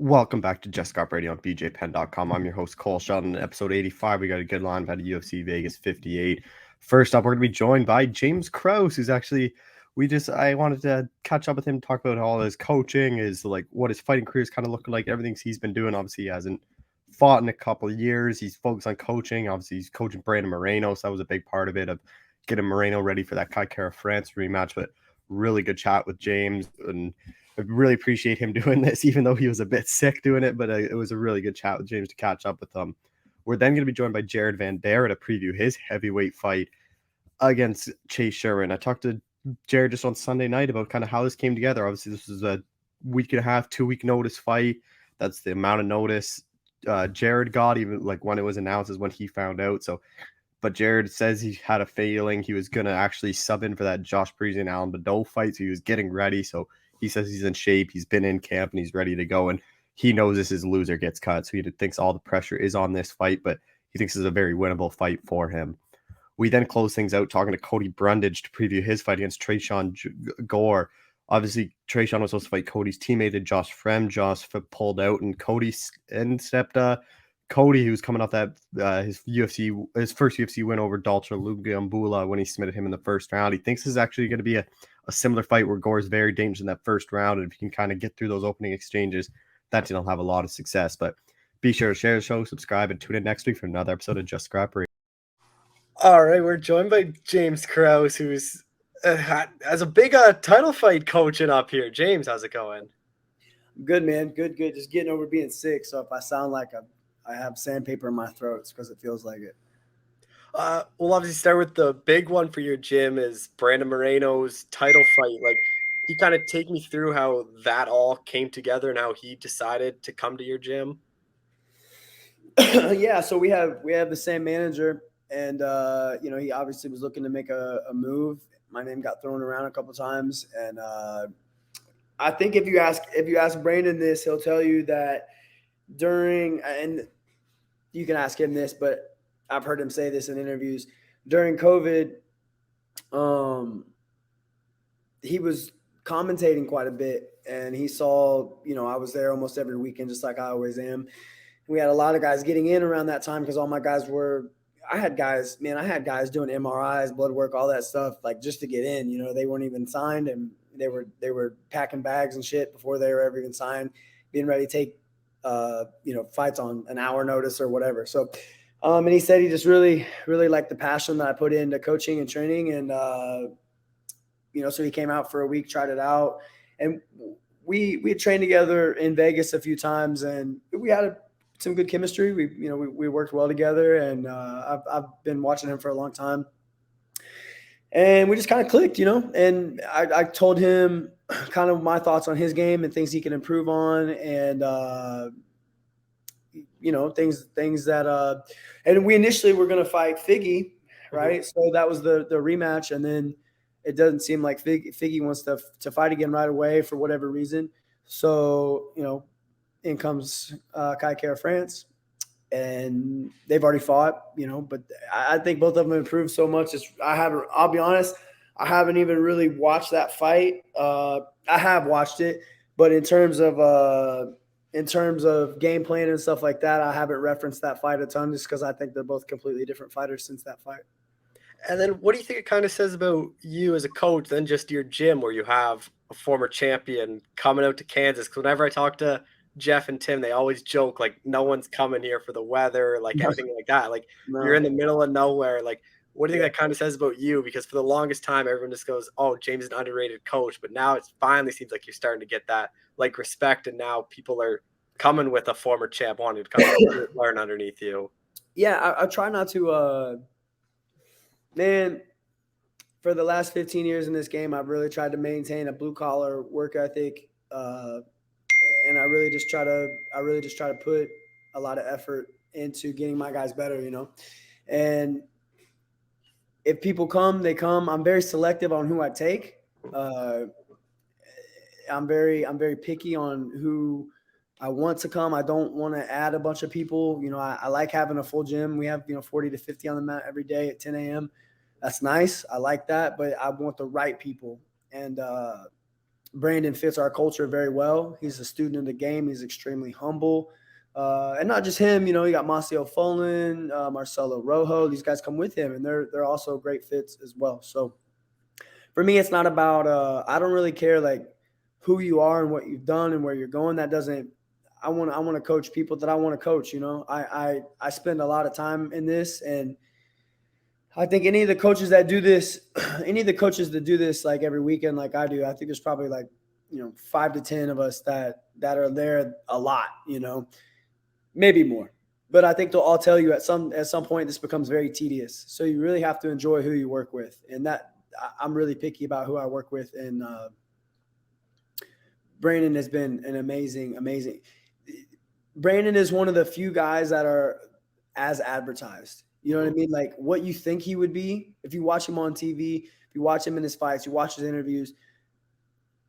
Welcome back to Just Got Radio on BJPenn.com. I'm your host, Cole Shelton. In episode 85, we got a good line about UFC Vegas 58. First up, we're going to be joined by James Krause, who's actually, I wanted to catch up with him, talk about all his coaching, what his fighting career is kind of looking like, everything he's been doing. Obviously, he hasn't fought in a couple of years. He's focused on coaching. Obviously, he's coaching Brandon Moreno, so that was a big part of it, of getting Moreno ready for that Kai France rematch. But really good chat with James, and I really appreciate him doing this, even though he was a bit sick doing it. But it was a really good chat with James to catch up with him. We're then going to be joined by Jared Vanderaa to preview his heavyweight fight against Chase Sherman. I talked to Jared just on Sunday night about kind of how this came together. Obviously, this was a week and a half, 2-week notice fight. That's the amount of notice Jared got, even like when it was announced is when he found out. But Jared says he had a feeling he was going to actually sub in for that Josh Breezy and Alan Badeau fight. So he was getting ready. So he says he's in shape. He's been in camp and he's ready to go. And he knows this is loser gets cut. So he thinks all the pressure is on this fight, but he thinks this is a very winnable fight for him. We then close things out talking to Cody Brundage to preview his fight against Trayshawn Gore. Obviously, Trayshawn was supposed to fight Cody's teammate, Josh Frem. Josh pulled out, and Cody stepped Cody, who was coming off that his first UFC win over Dalcher Lugiambula when he submitted him in the first round. He thinks this is actually going to be a similar fight where Gore is very dangerous in that first round, and if he can kind of get through those opening exchanges, that team will have a lot of success. But be sure to share the show, subscribe, and tune in next week for another episode of Just Scrap Radio. All right, we're joined by James Krause, who's has a big title fight coaching up here. James, how's it going? Good, man. Good. Just getting over being sick. So if I sound like I have sandpaper in my throat, it's because it feels like it. We'll obviously start with the big one for your gym is Brandon Moreno's title fight. Like, you kind of take me through how that all came together and how he decided to come to your gym. Yeah, so we have the same manager, and he obviously was looking to make a move. My name got thrown around a couple times, and I think if you ask Brandon this, he'll tell you that and you can ask him this, but I've heard him say this in interviews during COVID. He was commentating quite a bit, and he saw, I was there almost every weekend, just like I always am. We had a lot of guys getting in around that time because all my guys I had guys doing MRIs, blood work, all that stuff, like just to get in. They weren't even signed, and they were packing bags and shit before they were ever even signed, being ready to take fights on an hour notice or whatever. So and he said he just really, really liked the passion that I put into coaching and training. And, so he came out for a week, tried it out. And we had trained together in Vegas a few times, and we had some good chemistry. We worked well together, and I've been watching him for a long time. And we just kind of clicked, and I told him kind of my thoughts on his game and things he can improve on. And, things that and we initially were going to fight Figgy, right? Mm-hmm. So that was the rematch. And then it doesn't seem like Figgy wants to fight again right away for whatever reason. So, in comes Kai France, and they've already fought, but I think both of them improved so much. I'll be honest, I haven't even really watched that fight. I have watched it, but in terms of game plan and stuff like that, I haven't referenced that fight a ton just because I think they're both completely different fighters since that fight. And then what do you think it kind of says about you as a coach than just your gym where you have a former champion coming out to Kansas? Because whenever I talk to Jeff and Tim, they always joke, like, no one's coming here for the weather, like anything like that. Like, You're in the middle of nowhere. Like, what do you think that kind of says about you? Because for the longest time, everyone just goes, oh, James is an underrated coach. But now it finally seems like you're starting to get that, like, respect. And now people are coming with a former champ wanting to come learn underneath you. Yeah, I try not to man, for the last 15 years in this game, I've really tried to maintain a blue collar work ethic. And I really just try to put a lot of effort into getting my guys better, and if people come, they come. I'm very selective on who I take. I'm very picky on who I want to come. I don't want to add a bunch of people. I like having a full gym. We have, 40 to 50 on the mat every day at 10 a.m. That's nice. I like that, but I want the right people. And Brandon fits our culture very well. He's a student of the game. He's extremely humble. And not just him, you got Masio Follin, Marcelo Rojo. These guys come with him, and they're also great fits as well. So for me, it's not about I don't really care like who you are and what you've done and where you're going. That doesn't. I want to coach people that I want to coach. I spend a lot of time in this, and I think any of the coaches that do this, like every weekend, like I do, I think there's probably like 5 to 10 of us that are there a lot. Maybe more. But I think they'll all tell you at some point this becomes very tedious. So you really have to enjoy who you work with. And that I'm really picky about who I work with. And Brandon has been an amazing. Brandon is one of the few guys that are as advertised. You know what I mean? Like what you think he would be. If you watch him on TV, if you watch him in his fights, you watch his interviews,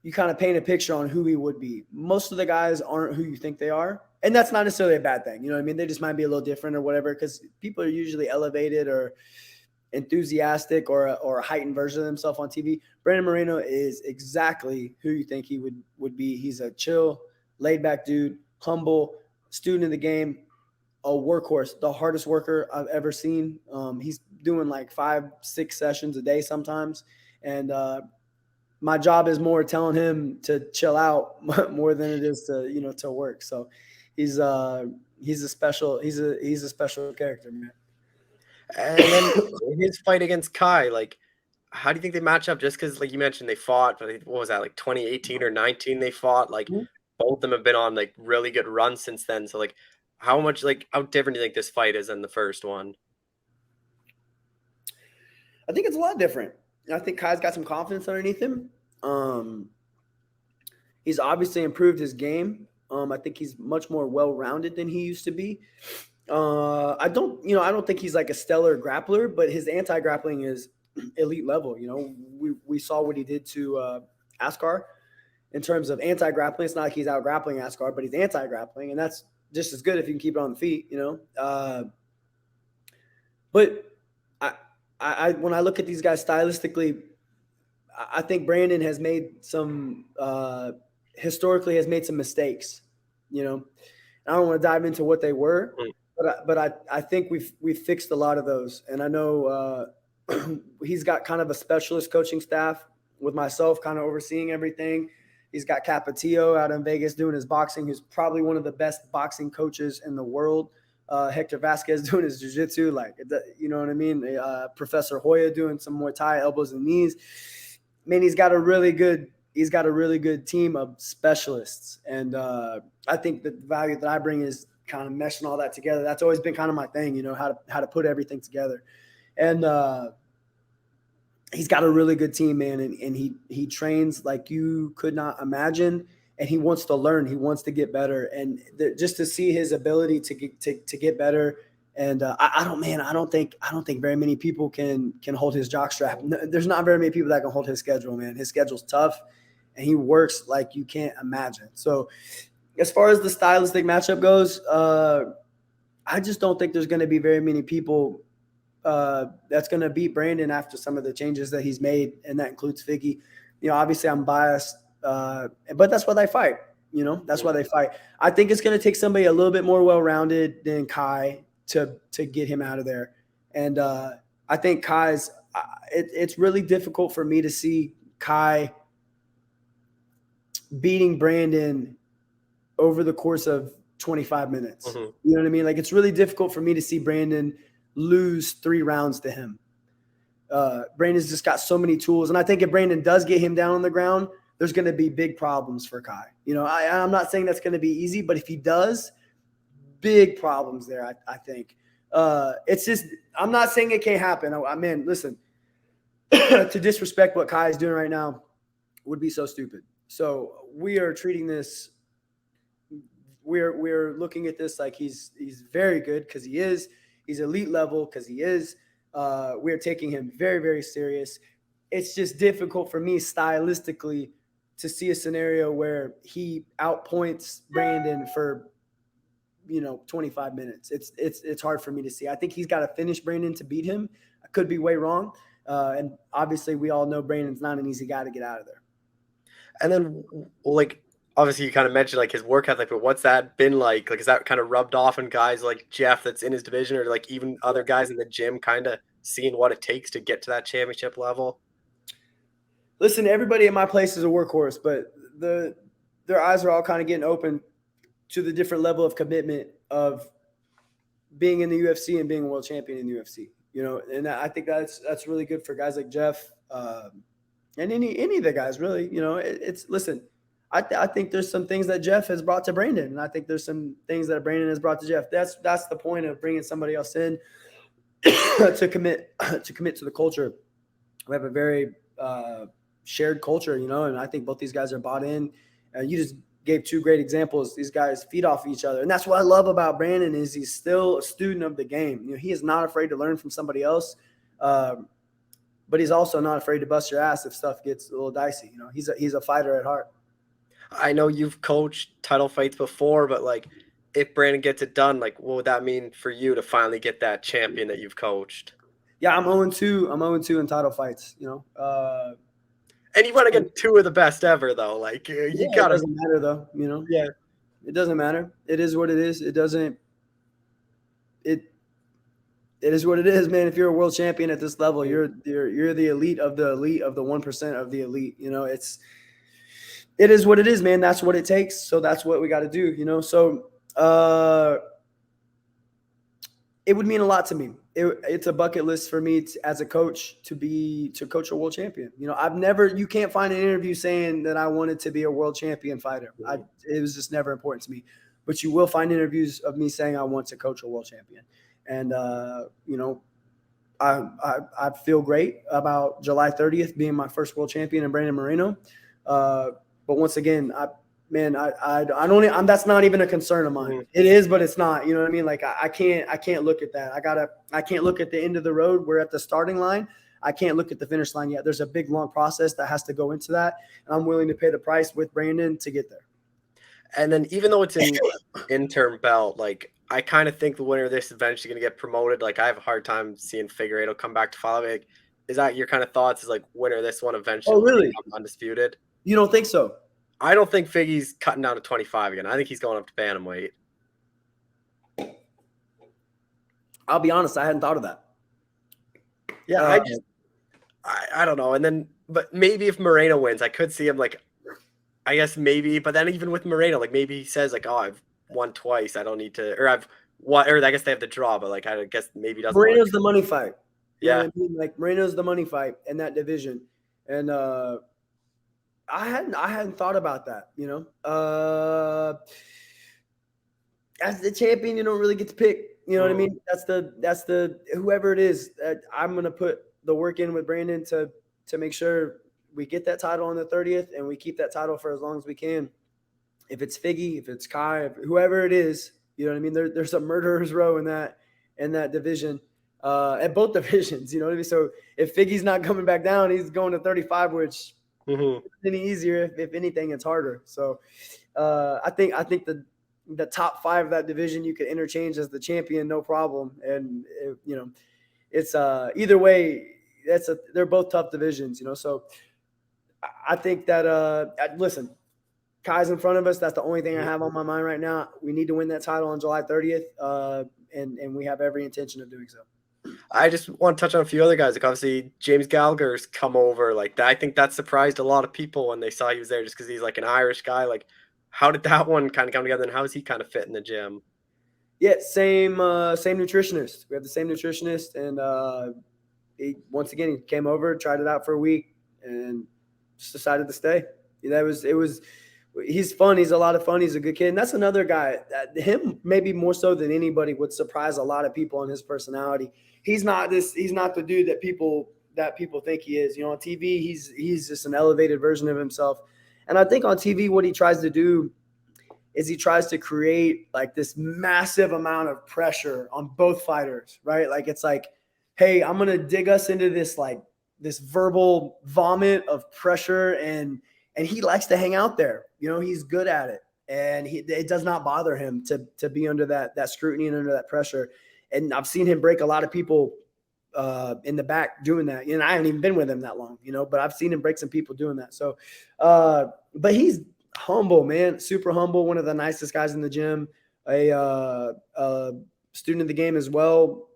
you kind of paint a picture on who he would be. Most of the guys aren't who you think they are. And that's not necessarily a bad thing. You know what I mean? They just might be a little different or whatever, because people are usually elevated or enthusiastic or a heightened version of themselves on TV. Brandon Moreno is exactly who you think he would be. He's a chill, laid-back dude, humble, student of the game, a workhorse, the hardest worker I've ever seen. He's doing like 5-6 sessions a day sometimes. And my job is more telling him to chill out more than it is to work. So he's a special character, man. And then his fight against Kai, like, how do you think they match up? Just because, like you mentioned, they fought, what was that, like 2018 or 19 they fought? Like, both of them have been on, like, really good runs since then. So, like, how different do you think this fight is than the first one? I think it's a lot different. I think Kai's got some confidence underneath him. He's obviously improved his game. I think he's much more well-rounded than he used to be. I don't think he's like a stellar grappler, but his anti-grappling is elite level. We saw what he did to Askar in terms of anti-grappling. It's not like he's out-grappling Askar, but he's anti-grappling, and that's just as good if you can keep it on the feet, But I when I look at these guys stylistically, I think Brandon has made some historically has made some mistakes. I don't want to dive into what they were, but I think we've fixed a lot of those. And I know he's got kind of a specialist coaching staff with myself kind of overseeing everything. He's got Capatillo out in Vegas doing his boxing, who's probably one of the best boxing coaches in the world. Hector Vasquez doing his jiu-jitsu, like, you know what I mean? Professor Hoya doing some Muay Thai, elbows and knees. Man, he's got a really good team of specialists. And I think the value that I bring is kind of meshing all that together. That's always been kind of my thing, how to put everything together. And he's got a really good team, man. And he trains like you could not imagine. And he wants to learn. He wants to get better. And just to see his ability to get better. And I don't think very many people can hold his jockstrap. No, there's not very many people that can hold his schedule, man. His schedule's tough, and he works like you can't imagine. So as far as the stylistic matchup goes, I just don't think there's going to be very many people that's going to beat Brandon after some of the changes that he's made, and that includes Figgy. Obviously I'm biased, but that's why they fight. That's why they fight. I think it's going to take somebody a little bit more well-rounded than Kai to get him out of there. And I think Kai's it's really difficult for me to see Kai beating Brandon over the course of 25 minutes. Mm-hmm. You know what I mean? Like, it's really difficult for me to see Brandon lose 3 rounds to him. Brandon's just got so many tools. And I think if Brandon does get him down on the ground, there's going to be big problems for Kai. I'm not saying that's going to be easy, but if he does, big problems there, I think. It's just, I'm not saying it can't happen. Man, listen, to disrespect what Kai is doing right now would be so stupid. So we are treating this, we're looking at this like he's very good because he is. He's elite level because he is. We're taking him very, very serious. It's just difficult for me stylistically to see a scenario where he outpoints Brandon for 25 minutes. It's hard for me to see. I think he's got to finish Brandon to beat him. I could be way wrong. And obviously we all know Brandon's not an easy guy to get out of there. And then, like, obviously you kind of mentioned like his work ethic, but what's that been like? Like, is that kind of rubbed off on guys like Jeff that's in his division, or like even other guys in the gym kind of seeing what it takes to get to that championship level? Listen, everybody at my place is a workhorse, but their eyes are all kind of getting open to the different level of commitment of being in the UFC and being a world champion in the UFC. You know, and I think that's really good for guys like Jeff and any of the guys, really. You know, it's listen. I think there's some things that Jeff has brought to Brandon, and I think there's some things that Brandon has brought to Jeff. That's the point of bringing somebody else in to commit to the culture. We have a very shared culture, you know, and I think both these guys are bought in. You just gave two great examples. These guys feed off each other, and that's what I love about Brandon is he's still a student of the game. You know, he is not afraid to learn from somebody else, but he's also not afraid to bust your ass if stuff gets a little dicey. You know, he's a fighter at heart. I know you've coached title fights before, but like, if Brandon gets it done, like, what would that mean for you to finally get that champion that you've coached? Yeah, I'm 0-2. I'm 0-2 in title fights. You know, and you want to get two of the best ever, though. Like, you gotta. It doesn't matter, though. You know. Yeah. It doesn't matter. It is what it is. It doesn't. It is what it is, man. If you're a world champion at this level, you're the elite of the 1% of the elite. You know, it is what it is, man. That's what it takes. So that's what we got to do. You know, so it would mean a lot to me. It's a bucket list for me as a coach to coach a world champion. You know, you can't find an interview saying that I wanted to be a world champion fighter. It was just never important to me. But you will find interviews of me saying I want to coach a world champion. And, you know, I feel great about July 30th being my first world champion in Brandon Moreno. But once again, that's not even a concern of mine. It is, but it's not. You know what I mean? Like I can't look at that. I can't look at the end of the road. We're at the starting line. I can't look at the finish line yet. There's a big, long process that has to go into that, and I'm willing to pay the price with Brandon to get there. And then even though it's an interim belt, like I kind of think the winner of this is eventually going to get promoted. Like I have a hard time seeing Figueiredo come back to follow. Like, is that your kind of thoughts? Is like winner of this one eventually become undisputed? You don't think so? I don't think Figgy's cutting down to 25 again. I think he's going up to bantamweight. I'll be honest, I hadn't thought of that. Yeah, I don't know. And then, but maybe if Moreno wins, I could see him like, I guess maybe. But then even with Moreno, like maybe he says like, oh, I've won twice. I don't need to, or I've won, or I guess they have the draw. But like, I guess maybe doesn't. Moreno's the money fight. Yeah, you know what I mean? Like Moreno's the money fight in that division, and I hadn't thought about that, you know. As the champion, you don't really get to pick. You know what I mean? That's the whoever it is. I'm gonna put the work in with Brandon to make sure we get that title on the 30th and we keep that title for as long as we can. If it's Figgy, if it's Kai, whoever it is, you know what I mean? There's a murderer's row in that division, at both divisions. You know what I mean? So if Figgy's not coming back down, he's going to 35, which. Any easier. If anything, it's harder. So I think the top 5 of that division you could interchange as the champion, no problem. And you know, it's either way. They're both tough divisions, you know. So I think that listen, Kai's in front of us. That's the only thing I have on my mind right now. We need to win that title on July 30th, and we have every intention of doing so. I just want to touch on a few other guys. Like obviously James Gallagher's come over. Like that, I think that surprised a lot of people when they saw he was there, just because he's like an Irish guy. Like, how did that one kind of come together, and how is he kind of fit in the gym? Yeah, same nutritionist. We have the same nutritionist, and he came over, tried it out for a week, and just decided to stay. He's fun. He's a lot of fun. He's a good kid. And that's another guy, him maybe more so than anybody would surprise a lot of people on his personality. He's not the dude that people think he is. You know, on TV, he's just an elevated version of himself. And I think on TV, what he tries to do is he tries to create like this massive amount of pressure on both fighters, right? Like, it's like, hey, I'm going to dig us into this verbal vomit of pressure, and he likes to hang out there. You know, he's good at it, and it does not bother him to be under that scrutiny and under that pressure. And I've seen him break a lot of people in the back doing that. And I haven't even been with him that long, but I've seen him break some people doing that. So, but he's humble, man, super humble. One of the nicest guys in the gym, a student of the game as well.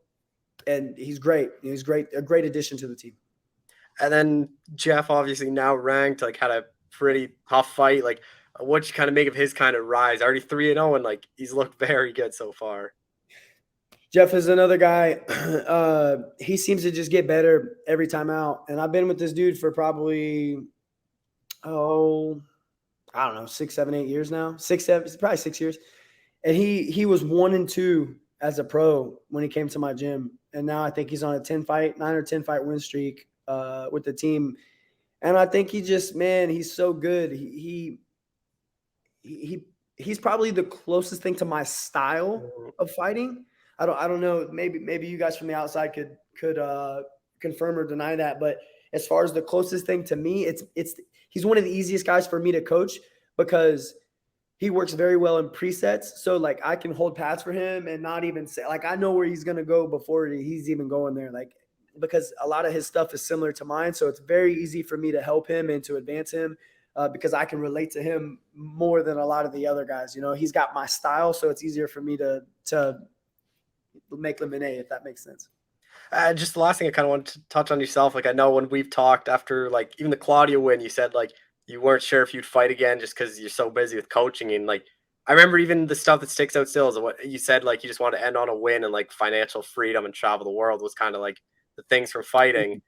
And he's great. He's great. A great addition to the team. And then Jeff, obviously now ranked, like had a pretty tough fight. Like, what you kind of make of his kind of rise? Already 3-0, and like he's looked very good so far. Jeff is another guy. He seems to just get better every time out. And I've been with this dude for probably, I don't know, 6, 7, 8 years now. 6, 7, probably 6 years. And he was 1-2 as a pro when he came to my gym. And now I think he's on a 9 or 10 fight win streak with the team. And I think he just, man, he's so good. He's probably the closest thing to my style of fighting. I don't know. Maybe you guys from the outside could confirm or deny that. But as far as the closest thing to me, he's one of the easiest guys for me to coach because he works very well in presets. So like I can hold pads for him and not even say, like, I know where he's going to go before he's even going there. Like, because a lot of his stuff is similar to mine. So it's very easy for me to help him and to advance him because I can relate to him more than a lot of the other guys. He's got my style. So it's easier for me to make lemonade, if that makes sense. Just the last thing I kind of wanted to touch on yourself. Like, I know when we've talked after, like, even the Claudia win, you said, like, you weren't sure if you'd fight again just because you're so busy with coaching. And, like, I remember even the stuff that sticks out still is what you said, like, you just want to end on a win and, like, financial freedom and travel the world was kind of, like, the things from fighting.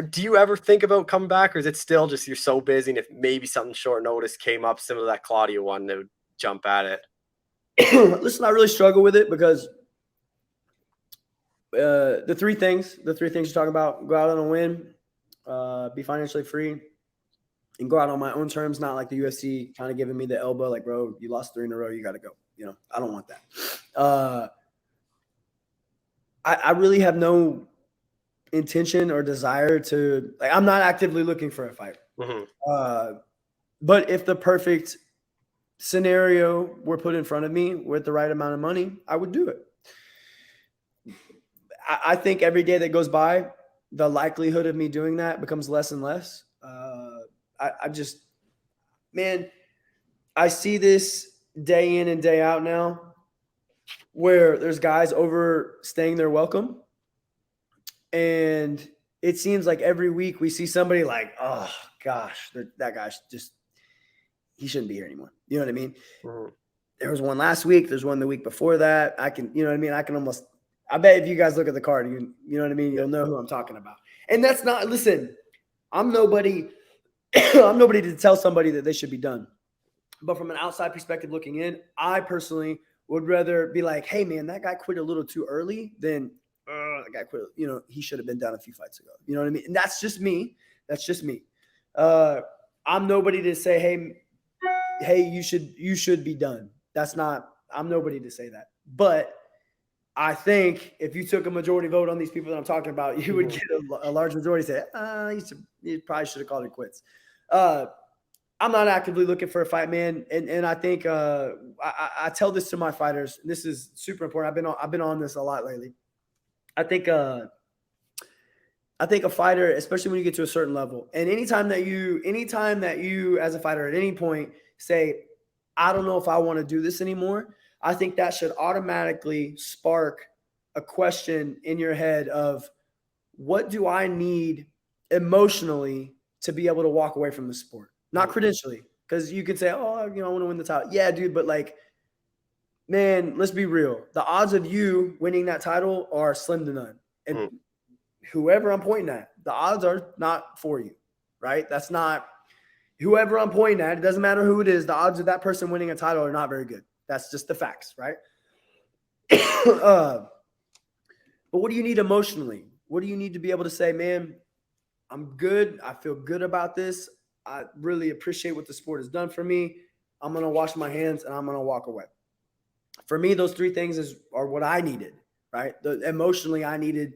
Do you ever think about coming back, or is it still just you're so busy and if maybe something short notice came up similar to that Claudia one, they would jump at it? Listen, I really struggle with it because the three things you're talking about: go out on a win, be financially free, and go out on my own terms, not like the UFC kind of giving me the elbow, like, bro, you lost 3 in a row, you got to go. I don't want that. I really have no intention or desire to, like, I'm not actively looking for a fight. Mm-hmm. But if the perfect scenario were put in front of me with the right amount of money, I would do it. I think every day that goes by, the likelihood of me doing that becomes less and less. I see this day in and day out now where there's guys overstaying their welcome. And it seems like every week we see somebody like, oh gosh, that guy's just, he shouldn't be here anymore. You know what I mean? Mm-hmm. There was one last week. There's one the week before that. I bet if you guys look at the card, you know what I mean? You'll know who I'm talking about. And that's not, listen, I'm nobody to tell somebody that they should be done. But from an outside perspective looking in, I personally would rather be like, hey man, that guy quit a little too early than that guy quit, he should have been done a few fights ago. You know what I mean? And that's just me. I'm nobody to say, hey, you should be done. I'm nobody to say that. But I think if you took a majority vote on these people that I'm talking about, you would get a large majority say, you probably should have called it quits. I'm not actively looking for a fight, man. And I think I tell this to my fighters. And this is super important. I've been on this a lot lately. I think a fighter, especially when you get to a certain level, and anytime that you as a fighter at any point say, I don't know if I want to do this anymore, I think that should automatically spark a question in your head of, what do I need emotionally to be able to walk away from the sport? Not credentially, because you could say, I want to win the title. Yeah, dude, but like, man, let's be real. The odds of you winning that title are slim to none. And whoever I'm pointing at, the odds are not for you, right? That's not whoever I'm pointing at. It doesn't matter who it is. The odds of that person winning a title are not very good. That's just the facts, right? But what do you need emotionally? What do you need to be able to say, man, I'm good. I feel good about this. I really appreciate what the sport has done for me. I'm going to wash my hands and I'm going to walk away. For me, those three things are what I needed, right? Emotionally, I needed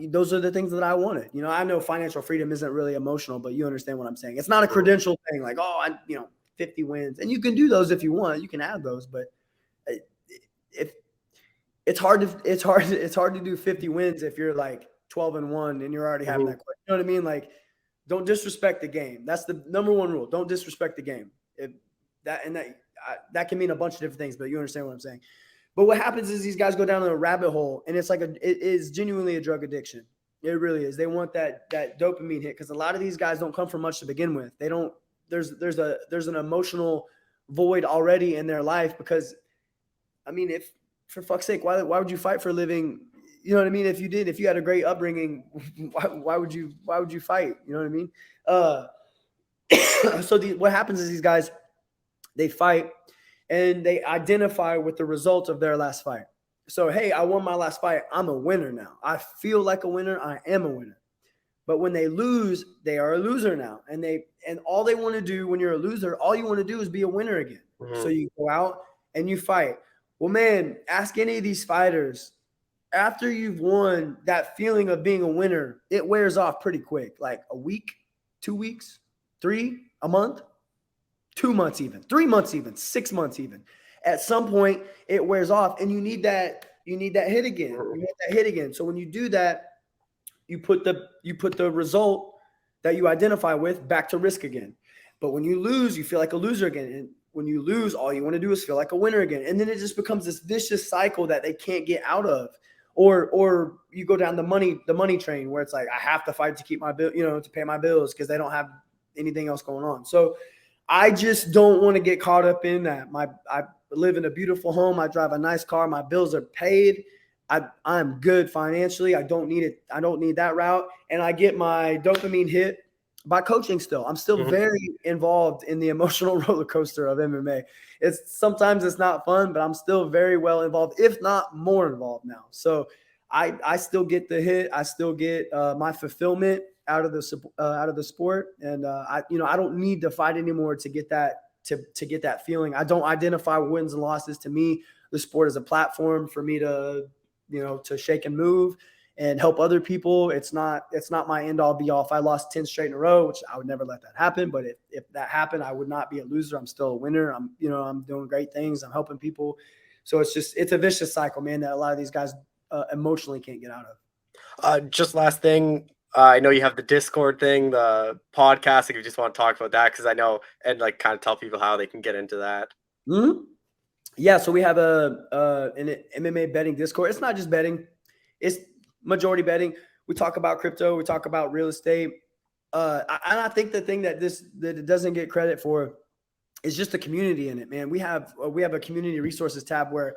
those are the things that I wanted. I know financial freedom isn't really emotional, but you understand what I'm saying. It's not a credential thing like, 50 wins. And you can do those if you want. You can add those. But it's hard to do 50 wins if you're like 12-1 and you're already having that. You know what I mean? Like, don't disrespect the game. That's the number one rule. Don't disrespect the game. That can mean a bunch of different things, but you understand what I'm saying. But what happens is these guys go down a rabbit hole, and it is genuinely a drug addiction. It really is. They want that dopamine hit because a lot of these guys don't come from much to begin with. They don't. There's an emotional void already in their life because, I mean, if for fuck's sake, why would you fight for a living? You know what I mean? If you had a great upbringing, why would you fight? You know what I mean? So what happens is these guys, they fight and they identify with the result of their last fight. So, hey, I won my last fight. I'm a winner now. I feel like a winner. I am a winner. But when they lose, they are a loser now. And all they want to do when you're a loser, all you want to do is be a winner again. Mm-hmm. So you go out and you fight. Well, man, ask any of these fighters. After you've won, that feeling of being a winner, it wears off pretty quick. Like a week, 2 weeks, 3, a month, 2 months even, 3 months even, 6 months even. At some point, it wears off, and you need that hit again. You need that hit again. So when you do that, you put the result that you identify with back to risk again. But when you lose, you feel like a loser again. And when you lose, all you want to do is feel like a winner again. And then it just becomes this vicious cycle that they can't get out of. Or you go down the money train where it's like, I have to fight to keep my bill, to pay my bills because they don't have anything else going on. So I just don't want to get caught up in that. I live in a beautiful home. I drive a nice car. My bills are paid. I'm good financially. I don't need it. I don't need that route. And I get my dopamine hit by coaching still. I'm still very involved in the emotional roller coaster of MMA. Sometimes it's not fun, but I'm still very well involved, if not more involved now. So I still get the hit. I still get my fulfillment out of the sport. And I don't need to fight anymore to get that to get that feeling. I don't identify wins and losses. To me, the sport is a platform for me to shake and move and help other people. It's not my end all be all. If I lost 10 straight in a row, which I would never let that happen, but if that happened, I would not be a loser. I'm still a winner. I'm doing great things. I'm helping people. So it's a vicious cycle, man, that a lot of these guys emotionally can't get out of. Just last thing. I know you have the Discord thing, the podcast. If you just want to talk about that, because I know, and like kind of tell people how they can get into that. Mm-hmm. Yeah, so we have an MMA betting Discord. It's not just betting; it's majority betting. We talk about crypto. We talk about real estate. And I think the thing that it doesn't get credit for is just the community in it, man. We have a community resources tab where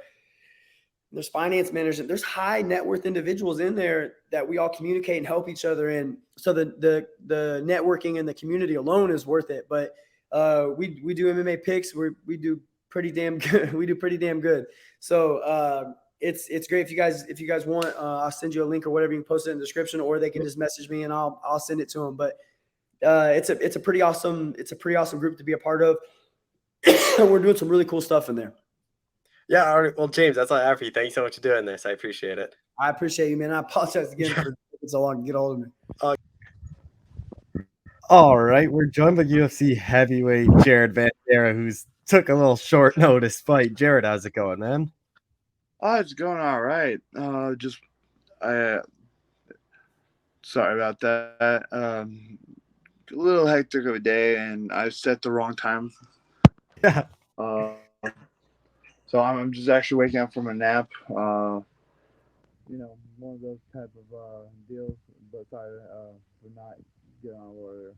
there's finance managers, there's high net worth individuals in there that we all communicate and help each other in. So the networking and the community alone is worth it. But we do MMA picks. We do pretty damn good. We do pretty damn good. So it's great. If you guys want, I'll send you a link or whatever. You can post it in the description, or they can just message me and I'll send it to them. But it's a pretty awesome group to be a part of. We're doing some really cool stuff in there. Yeah. All right. Well, James, that's all I have for you. Thank you so much for doing this. I appreciate it. I appreciate you, man. I apologize again for taking so long to get hold of me. All right, we're joined by UFC heavyweight Jared Bandera, who's took a little short notice fight. Jared, how's it going, man? Oh, it's going all right. Sorry about that. A little hectic of a day, and I set the wrong time. Yeah. So I'm just actually waking up from a nap. One of those type of deals. But sorry for not getting on earlier.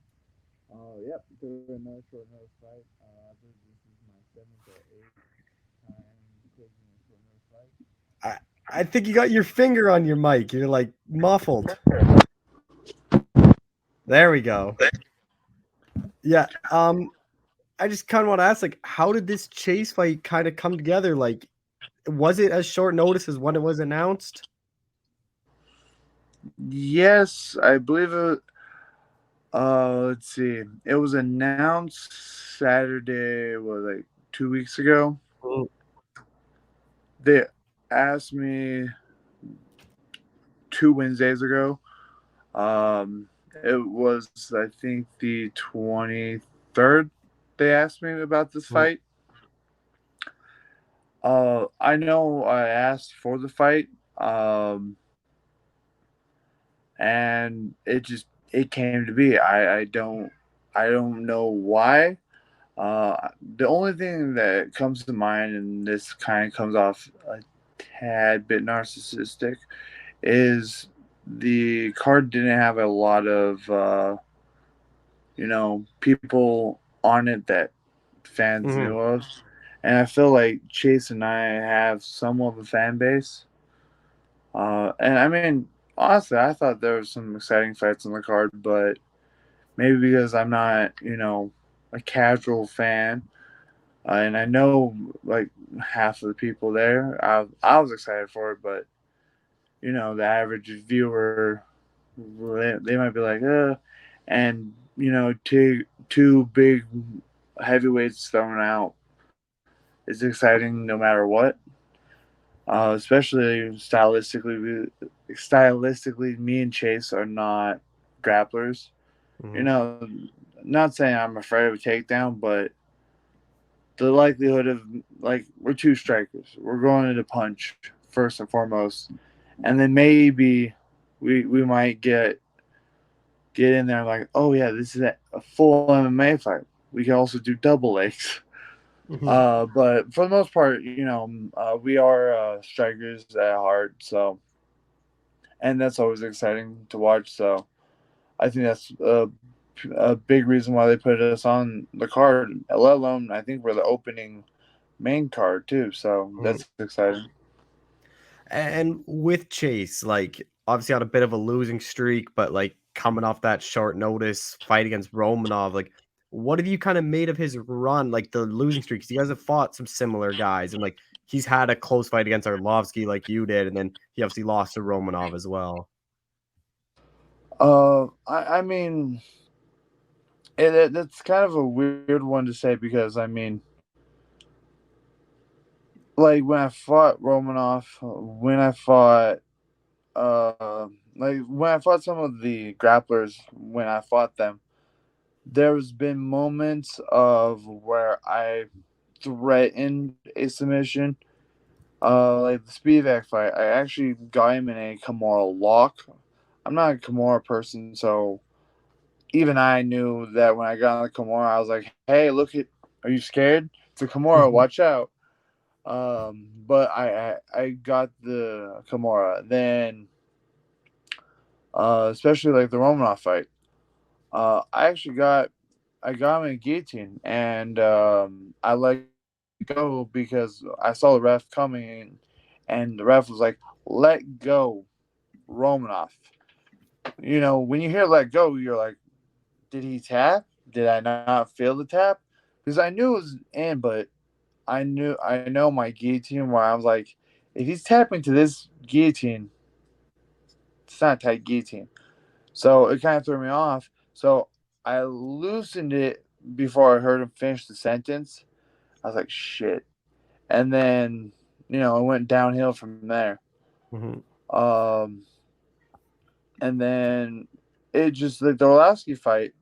Yep, doing another short notice fight. I believe this is my 7th or 8th time taking a short notice fight. I think you got your finger on your mic. You're like muffled. There we go. Yeah. I just kind of want to ask, like, how did this Chase fight kind of come together? Like, was it as short notice as when it was announced? Yes, I believe it. Let's see. It was announced Saturday, like 2 weeks ago. Oh. They asked me 2 Wednesdays ago. It was, I think, the 23rd. They asked me about this fight. I know I asked for the fight, and it came to be. I don't know why. The only thing that comes to mind, and this kind of comes off a tad bit narcissistic, is the card didn't have a lot of people on it that fans Mhm. knew of, and I feel like Chase and I have somewhat of a fan base. And I mean, honestly, I thought there was some exciting fights on the card, but maybe because I'm not, a casual fan, and I know like half of the people there, I was excited for it, but the average viewer, they might be like, and two big heavyweights thrown out is exciting no matter what. Especially stylistically, me and Chase are not grapplers. You Mhm. know, not saying I'm afraid of a takedown, but the likelihood of like we're two strikers, we're going to punch first and foremost, and then maybe we might get in there like, oh yeah, this is a full MMA fight. We can also do double legs. Mhm. But for the most part, we are strikers at heart, so and that's always exciting to watch. So I think that's a big reason why they put us on the card. Let alone, I think we're the opening main card too. So Mhm. that's exciting. And with Chase, like obviously on a bit of a losing streak, but like coming off that short notice fight against Romanov, like what have you kind of made of his run, like the losing streaks? You guys have fought some similar guys, and like he's had a close fight against Arlovsky like you did, and then he obviously lost to Romanov as well. I mean, that's kind of a weird one to say because I mean, like when I fought Romanov, when I fought some of the grapplers, when I fought them, there's been moments of where I threatened a submission. Like the Spivak fight, I actually got him in a Kimura lock. I'm not a Kimura person, so even I knew that when I got on the Kimura, I was like, "Hey, are you scared? It's a Kimura, watch out." But I got the Kimura. Then, especially like the Romanov fight, I got him in a guillotine, and I let go because I saw the ref coming, and the ref was like, "Let go, Romanov." When you hear "let go," you're like, "Did he tap? Did I not feel the tap?" Because I knew it was in, but I know my guillotine where I was like, if he's tapping to this guillotine, it's not a tight guillotine. So it kind of threw me off. So I loosened it before I heard him finish the sentence. I was like, shit. And then, it went downhill from there. Mhm. Um, and then it just, like the Orlovsky fight,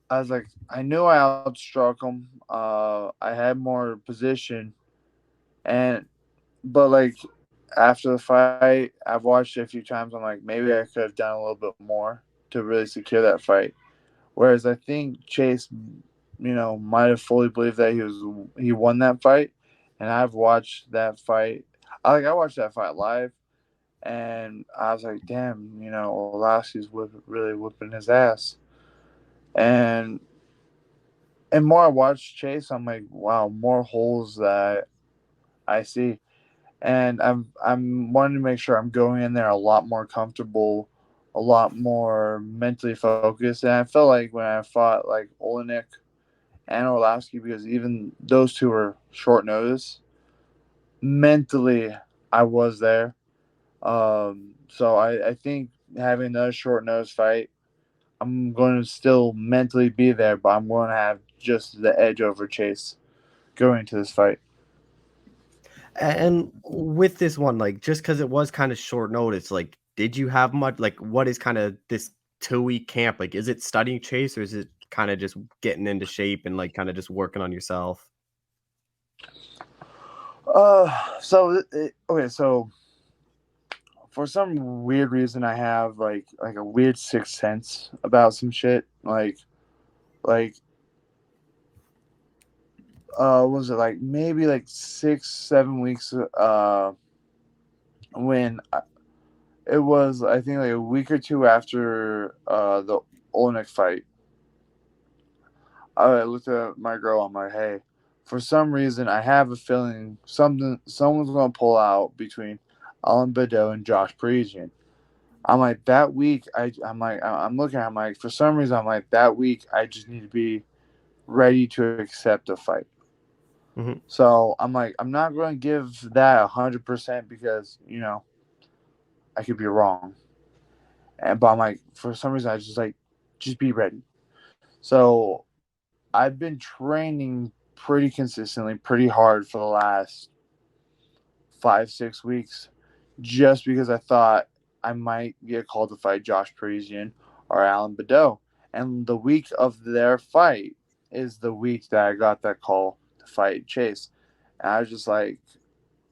I was like, I knew I outstruck him. I had more position. But like, after the fight, I've watched it a few times. I'm like, maybe I could have done a little bit more to really secure that fight. Whereas I think Chase, might have fully believed that he won that fight, and I've watched that fight. I watched that fight live, and I was like, damn, Lasky's really whipping his ass. And more I watch Chase, I'm like, wow, more holes that I see. And I'm wanting to make sure I'm going in there a lot more comfortable, a lot more mentally focused. And I felt like when I fought like Olenek and Orlovsky, because even those two were short notice, mentally I was there. So I think having another short notice fight, I'm going to still mentally be there, but I'm going to have just the edge over Chase going into this fight. And with this one, like just because it was kind of short notice, like did you have much like what is kind of this 2 week camp? Like is it studying Chase or is it kind of just getting into shape and like kind of just working on yourself? So for some weird reason, I have like a weird sixth sense about some shit. Like was it like maybe like 6-7 weeks when it was, I think, like a week or two after the Olenek fight. I looked at my girl. I'm like, hey, for some reason, I have a feeling someone's going to pull out between Alan Badeau and Josh Parisian. I'm like, that week, I'm looking at, I'm like, for some reason, I'm like, that week, I just need to be ready to accept a fight. Mm-hmm. So I'm like, I'm not going to give that 100% because, I could be wrong. But I'm like, for some reason, I just like, just be ready. So I've been training pretty consistently, pretty hard for the last 5-6 weeks, just because I thought I might get called to fight Josh Parisian or Alan Badeau. And the week of their fight is the week that I got that call to fight Chase. And I was just like,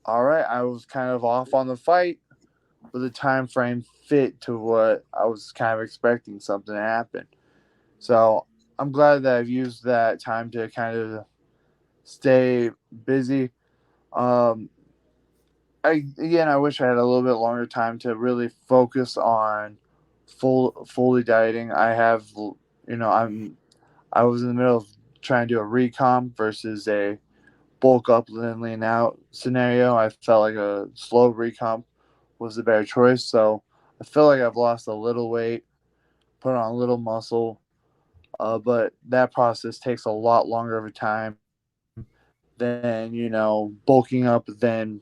all right, I was kind of off on the fight, but the time frame fit to what I was kind of expecting something to happen. So I'm glad that I've used that time to kind of stay busy. Um, I wish I had a little bit longer time to really focus on fully dieting. I was in the middle of trying to do a recomp versus a bulk up and lean out scenario. I felt like a slow recomp was the better choice. So I feel like I've lost a little weight, put on a little muscle, but that process takes a lot longer of a time than bulking up than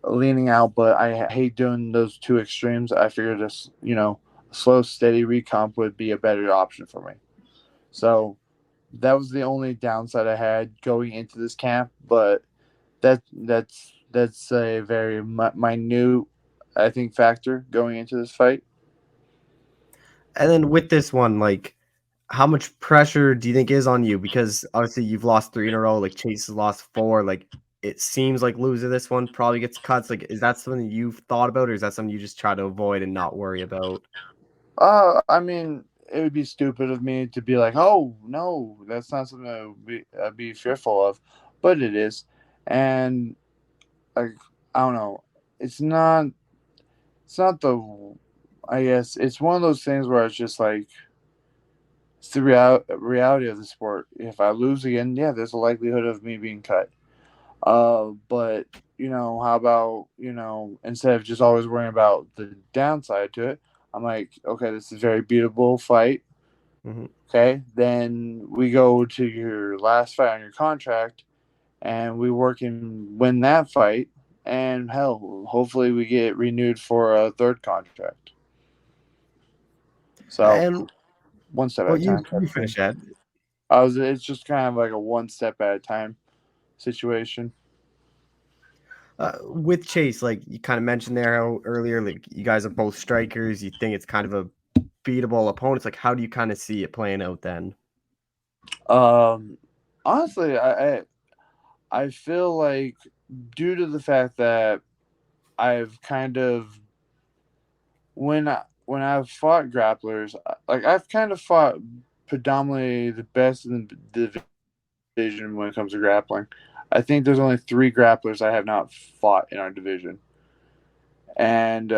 leaning out. But I hate doing those two extremes. I figured a slow, steady recomp would be a better option for me. So that was the only downside I had going into this camp. But that's a very minute, I think, factor going into this fight. And then with this one, like, how much pressure do you think is on you? Because obviously you've lost 3 in a row. Like Chase has lost 4. Like it seems like losing this one probably gets cuts. Like, is that something you've thought about, or is that something you just try to avoid and not worry about? I mean, it would be stupid of me to be like, "Oh no, that's not something I'd be fearful of," but it is, and like, I don't know, it's not, it's not the, I guess it's one of those things where it's just like it's the reality of the sport. If I lose again, yeah, there's a likelihood of me being cut. But how about instead of just always worrying about the downside to it, I'm like, okay, this is a very beatable fight. Mm-hmm. Okay, then we go to your last fight on your contract, and we work and win that fight, and hell, hopefully we get renewed for a third contract. So And one step well, at a you time. you finish that. It's just kind of like a one step at a time situation. With Chase, like you kind of mentioned there how earlier, like you guys are both strikers. You think it's kind of a beatable opponent. It's like, how do you kind of see it playing out then? Um, Honestly, I feel like, due to the fact that I've kind of, when I've fought grapplers, like I've kind of fought predominantly the best in the division when it comes to grappling. I think there's only 3 grapplers I have not fought in our division, and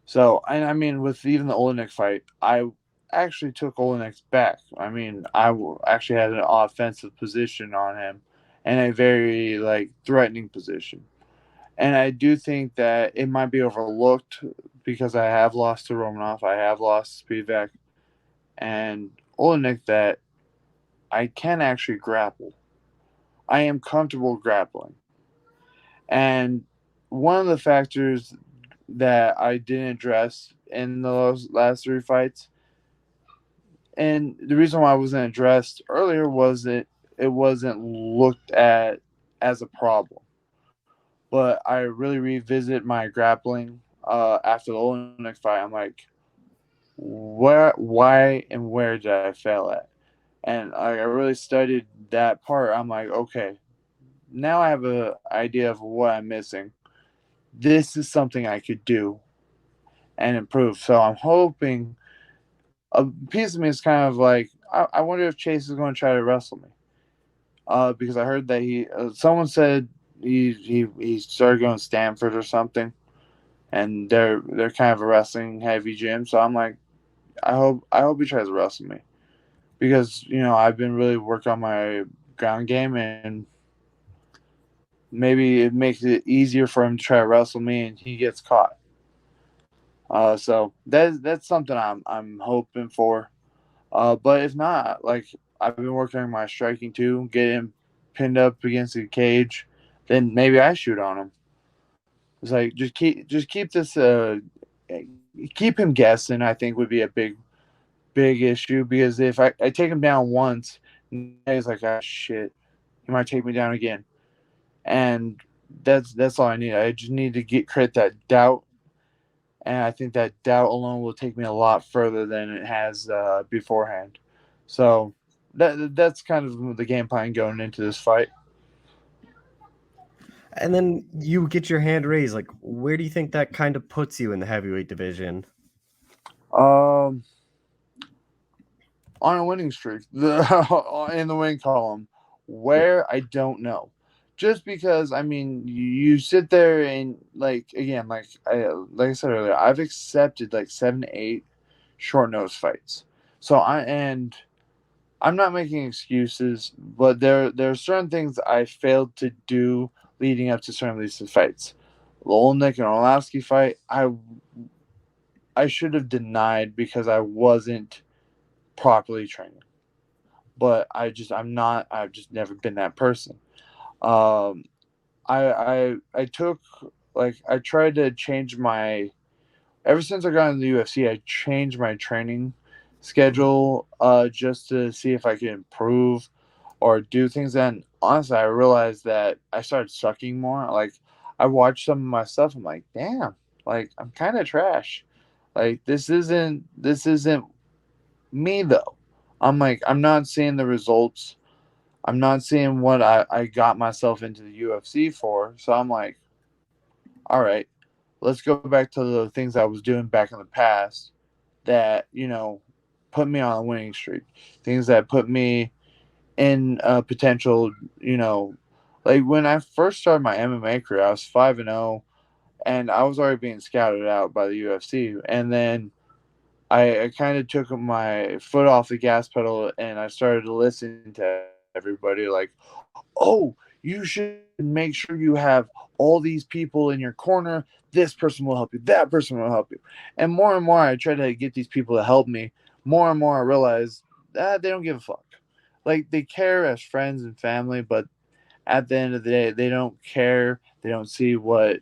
so, and I mean, with even the Olenek fight, I actually took Olenek's back. I mean, actually had an offensive position on him, and a very like threatening position. And I do think that it might be overlooked because I have lost to Romanov, I have lost to Spivak, and Olenek, that I can actually grapple. I am comfortable grappling. And one of the factors that I didn't address in those last 3 fights, and the reason why I wasn't addressed earlier, was it wasn't looked at as a problem. But I really revisit my grappling after the Olenek fight. I'm like, why, and where did I fail at? And I really studied that part, I'm like, okay, now I have an idea of what I'm missing. This is something I could do and improve. So I'm hoping a piece of me is kind of like, I wonder if Chase is going to try to wrestle me. Because I heard that someone said he started going to Stanford or something, and they're kind of a wrestling heavy gym. So I'm like, I hope he tries to wrestle me, because I've been really working on my ground game, and maybe it makes it easier for him to try to wrestle me, and he gets caught. So that's something I'm hoping for. But if not, like, I've been working on my striking too, get him pinned up against the cage, then maybe I shoot on him. It's like just keep this keep him guessing. I think would be a big issue, because if I take him down once, he's like, ah, shit, he might take me down again, and that's all I need. I just need to create that doubt, and I think that doubt alone will take me a lot further than it has beforehand. So that's kind of the game plan going into this fight. And then you get your hand raised. Like, where do you think that kind of puts you in the heavyweight division? On a winning streak, in the win column, where I don't know. Just because, I mean, you sit there and, like, again, like I said earlier, I've accepted like 7, 8 short notice fights. So I'm not making excuses, but there are certain things I failed to do leading up to certain of these fights. The Olnick and Orlovsky fight, I should have denied because I wasn't properly training. But I've just never been that person. Um, I took, like, I tried to change ever since I got into the UFC, I changed my training schedule just to see if I could improve or do things. And honestly, I realized that I started sucking more. Like, I watched some of my stuff, I'm like, damn, like, I'm kind of trash. Like, this isn't me though. I'm like, I'm not seeing the results. I'm not seeing what I got myself into the UFC for. So I'm like, all right, let's go back to the things I was doing back in the past that, put me on a winning streak. Things that put me in a potential, like when I first started my MMA career, I was 5-0, and I was already being scouted out by the UFC. And then I kind of took my foot off the gas pedal, and I started to listen to everybody, like, oh, you should make sure you have all these people in your corner. This person will help you. That person will help you. And more I try to get these people to help me. More and more I realize that they don't give a fuck. Like, they care as friends and family, but at the end of the day, they don't care. They don't see they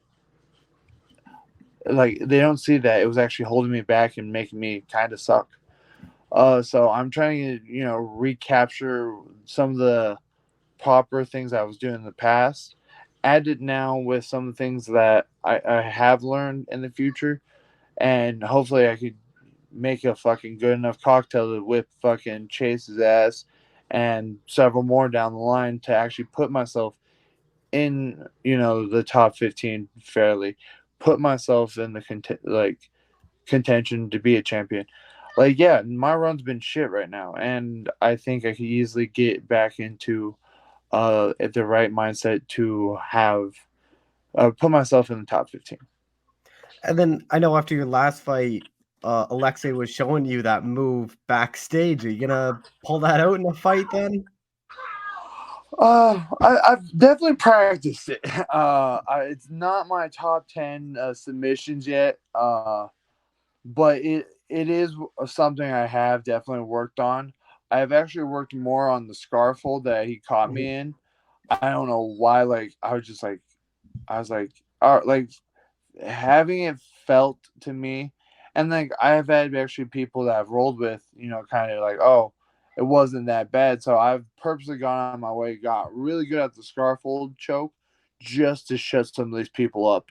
don't see that it was actually holding me back and making me kind of suck. So I'm trying to, recapture some of the proper things I was doing in the past, add it now with some of the things that I have learned in the future, and hopefully I could make a fucking good enough cocktail to whip fucking Chase's ass and several more down the line to actually put myself in, the top 15 fairly, put myself in the contention to be a champion. Like, yeah, my run's been shit right now, and I think I could easily get back into at the right mindset to have put myself in the top 15. And then I know after your last fight, Alexei was showing you that move backstage. Are you gonna pull that out in a fight then? I've definitely practiced it. It's not my top 10 submissions yet, but it is something I have definitely worked on. I've actually worked more on the scarf hold that he caught me in. I don't know why. Like, I was like, like, having it felt to me, and like, I have had actually people that I've rolled with, kind of like, oh, it wasn't that bad. So I've purposely gone on my way, got really good at the scarf hold choke, just to shut some of these people up.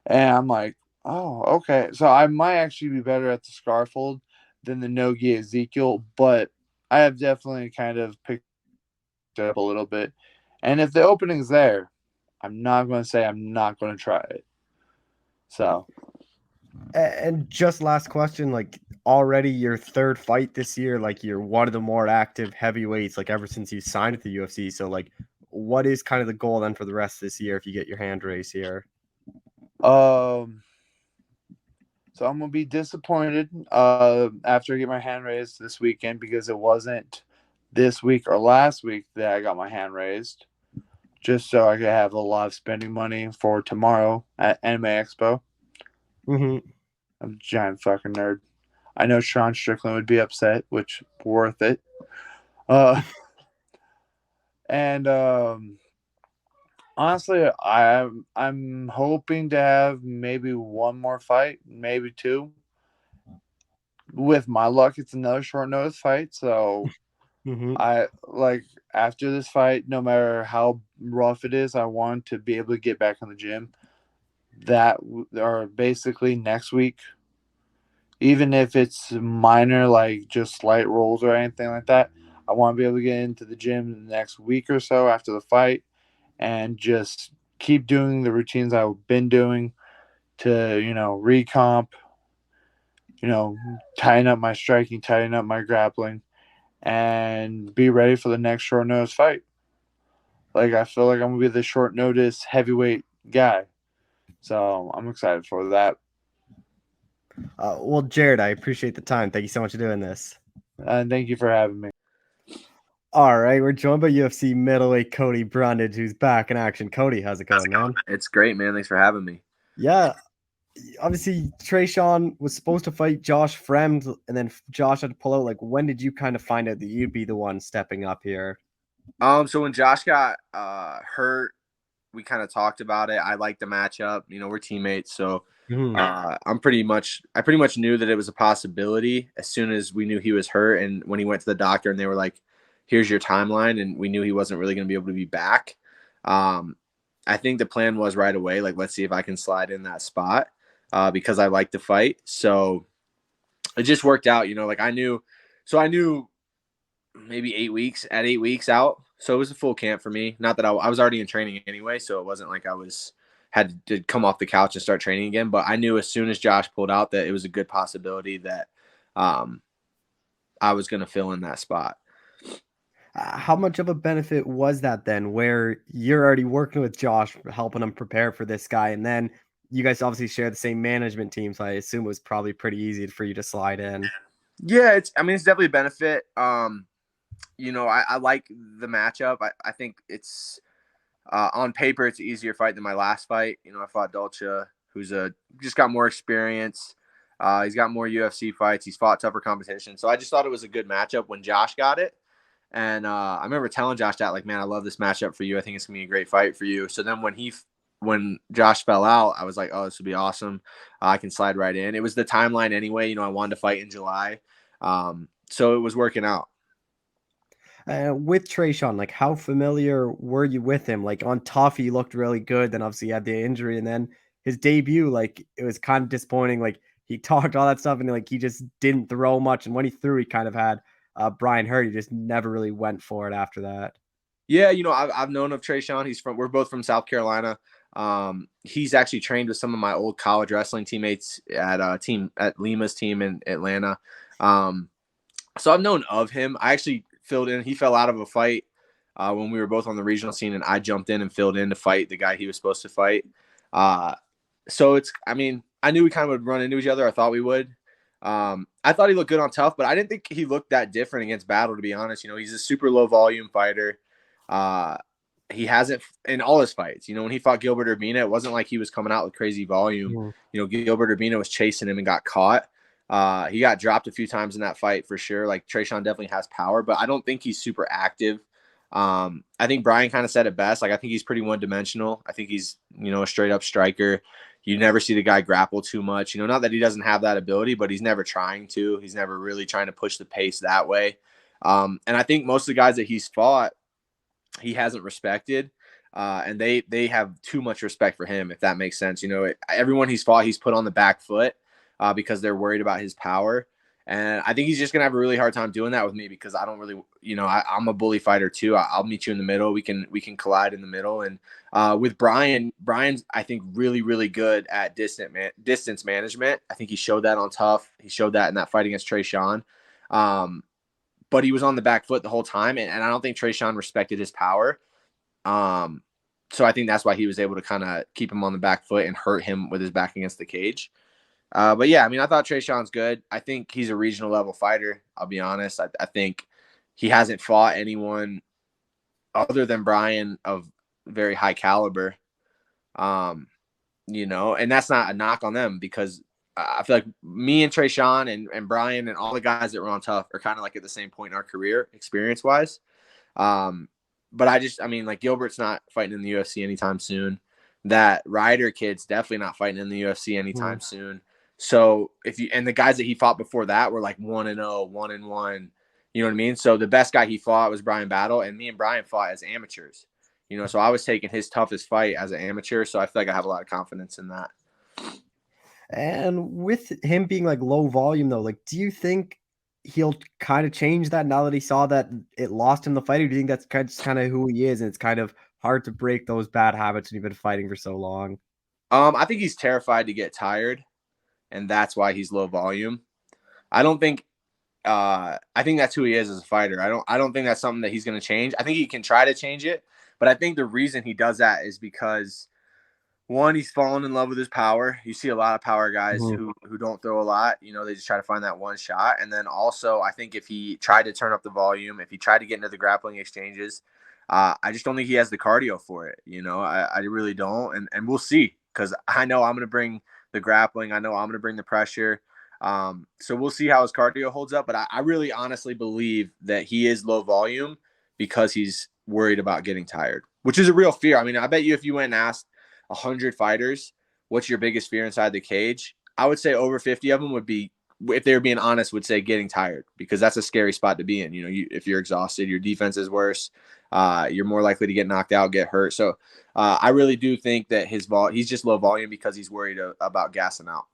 And I'm like, oh, okay. So I might actually be better at the scarf hold than the no-gi Ezekiel, but I have definitely kind of picked up a little bit. And if the opening's there, I'm not going to say I'm not going to try it. So. And just last question, like already your third fight this year, like you're one of the more active heavyweights, like ever since you signed with the UFC. So like, what is kind of the goal then for the rest of this year if you get your hand raised here? So I'm gonna be disappointed after I get my hand raised this weekend because it wasn't this week or last week that I got my hand raised. Just so I could have a lot of spending money for tomorrow at Anime Expo. Mm-hmm. I'm a giant fucking nerd. I know Sean Strickland would be upset, which worth it. And honestly, I'm hoping to have maybe one more fight, maybe two. With my luck, it's another short notice fight. So I like after this fight, no matter how rough it is, I want to be able to get back in the gym. That or basically next week, even if it's minor, like just slight rolls or anything like that. I want to be able to get into the gym the next week or so after the fight and just keep doing the routines I've been doing to, recomp, tighten up my striking, tighten up my grappling, and be ready for the next short notice fight. Like, I feel like I'm going to be the short notice heavyweight guy. So I'm excited for that. Well, Jared, I appreciate the time. Thank you so much for doing this. And thank you for having me. All right, we're joined by UFC middleweight Cody Brundage, who's back in action. Cody, how's it going, man? It's great, man. Thanks for having me. Yeah, obviously Trayshawn was supposed to fight Josh Fremd, and then Josh had to pull out. Like, when did you kind of find out that you'd be the one stepping up here? So when Josh got hurt, we kind of talked about it. I liked the matchup. We're teammates, so I pretty much knew that it was a possibility as soon as we knew he was hurt, and when he went to the doctor and they were like, here's your timeline, and we knew he wasn't really going to be able to be back. I think the plan was right away, like, let's see if I can slide in that spot because I like to fight. So it just worked out, like I knew maybe 8 weeks out. So it was a full camp for me. Not that I was already in training anyway, so it wasn't like I had to come off the couch and start training again. But I knew as soon as Josh pulled out that it was a good possibility that I was going to fill in that spot. How much of a benefit was that then, where you're already working with Josh, helping him prepare for this guy, and then you guys obviously share the same management team, so I assume it was probably pretty easy for you to slide in. Yeah, it's definitely a benefit. I like the matchup. I think it's on paper it's an easier fight than my last fight. I fought Dolce, who's just got more experience. He's got more UFC fights. He's fought tougher competition. So I just thought it was a good matchup when Josh got it. And I remember telling Josh that, like, man, I love this matchup for you. I think it's going to be a great fight for you. So then when Josh fell out, I was like, oh, this would be awesome. I can slide right in. It was the timeline anyway. I wanted to fight in July. So it was working out. With Trayshawn, like, how familiar were you with him? Like, on Tough, he looked really good. Then obviously he had the injury, and then his debut, like, it was kind of disappointing. Like, he talked all that stuff, and like he just didn't throw much. And when he threw, he kind of had Brian Hurt. He just never really went for it after that. Yeah, I've known of Trayshawn. We're both from South Carolina. He's actually trained with some of my old college wrestling teammates at Lima's team in Atlanta. So I've known of him. I actually filled in. He fell out of a fight when we were both on the regional scene, and I jumped in and filled in to fight the guy he was supposed to fight. So I knew we kind of would run into each other. I thought we would. I thought he looked good on Tough, but I didn't think he looked that different against Battle, to be honest. He's a super low volume fighter. He hasn't in all his fights. When he fought Gilbert Urbina, it wasn't like he was coming out with crazy volume. Gilbert Urbina was chasing him and got caught. He got dropped a few times in that fight for sure. Like, Trayshawn definitely has power, but I don't think he's super active. I think Brian kind of said it best. Like, I think he's pretty one-dimensional. I think he's, a straight-up striker. You never see the guy grapple too much. Not that he doesn't have that ability, but he's never trying to. He's never really trying to push the pace that way. And I think most of the guys that he's fought, he hasn't respected. And they have too much respect for him, if that makes sense. Everyone he's fought, he's put on the back foot because they're worried about his power. And I think he's just going to have a really hard time doing that with me because I don't really, I'm a bully fighter too. I'll meet you in the middle. We can collide in the middle. And with Brian's, I think, really, really good at distance management. I think he showed that on Tough. He showed that in that fight against Trayshawn. But he was on the back foot the whole time. And I don't think Trayshawn respected his power. So I think that's why he was able to kind of keep him on the back foot and hurt him with his back against the cage. But yeah, I mean, I thought Trayshawn's good. I think he's a regional level fighter. I'll be honest. I think he hasn't fought anyone other than Brian of very high caliber. And that's not a knock on them because I feel like me and Trayshawn and Brian and all the guys that were on Tough are kind of like at the same point in our career experience wise. But like Gilbert's not fighting in the UFC anytime soon. That Ryder kid's definitely not fighting in the UFC anytime soon. So and the guys that he fought before that were like 1-0, 1-1, you know what I mean? So the best guy he fought was Brian Battle, and me and Brian fought as amateurs, so I was taking his toughest fight as an amateur. So I feel like I have a lot of confidence in that. And with him being like low volume though, like, do you think he'll kind of change that now that he saw that it lost him the fight? Or do you think that's kind of who he is? And it's kind of hard to break those bad habits when you've been fighting for so long. I think he's terrified to get tired. And that's why he's low volume. I think that's who he is as a fighter. I don't think that's something that he's going to change. I think he can try to change it, but I think the reason he does that is because one, he's fallen in love with his power. You see a lot of power guys who don't throw a lot, they just try to find that one shot. And then also I think if he tried to turn up the volume, if he tried to get into the grappling exchanges, I just don't think he has the cardio for it. I really don't. And we'll see, because I know I'm going to bring the grappling. I know I'm going to bring the pressure. So we'll see how his cardio holds up. But I really honestly believe that he is low volume because he's worried about getting tired, which is a real fear. I mean, I bet you if you went and asked 100 fighters, what's your biggest fear inside the cage? I would say over 50 of them would be, if they were being honest, would say getting tired, because that's a scary spot to be in. If you're exhausted, your defense is worse. You're more likely to get knocked out, get hurt. So I really do think that he's just low volume because he's worried about gassing out.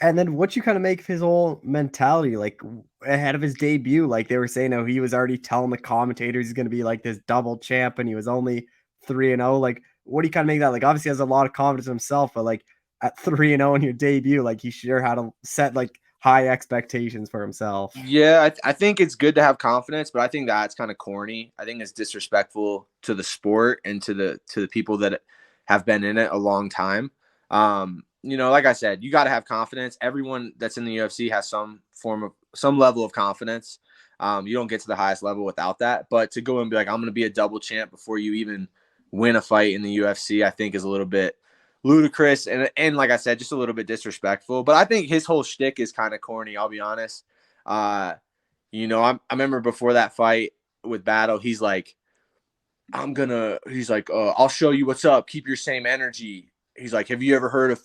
And then what you kind of make of his whole mentality, like ahead of his debut, like they were saying, he was already telling the commentators he's going to be like this double champ, and he was only 3-0. Like, what do you kind of make that? Like, obviously he has a lot of confidence in himself, but like at 3-0 in your debut, like he sure had to set like high expectations for himself. Yeah, I think it's good to have confidence, but I think that's kind of corny. I think it's disrespectful to the sport and to the people that have been in it a long time. Like I said, you got to have confidence. Everyone that's in the UFC has some level of confidence. You don't get to the highest level without that. But to go and be like, I'm going to be a double champ before you even win a fight in the UFC, I think is a little bit ludicrous. And like I said, just a little bit disrespectful. But I think his whole shtick is kind of corny, I'll be honest. I remember before that fight with Battle, he's like, I'll show you what's up. Keep your same energy. He's like, have you ever heard of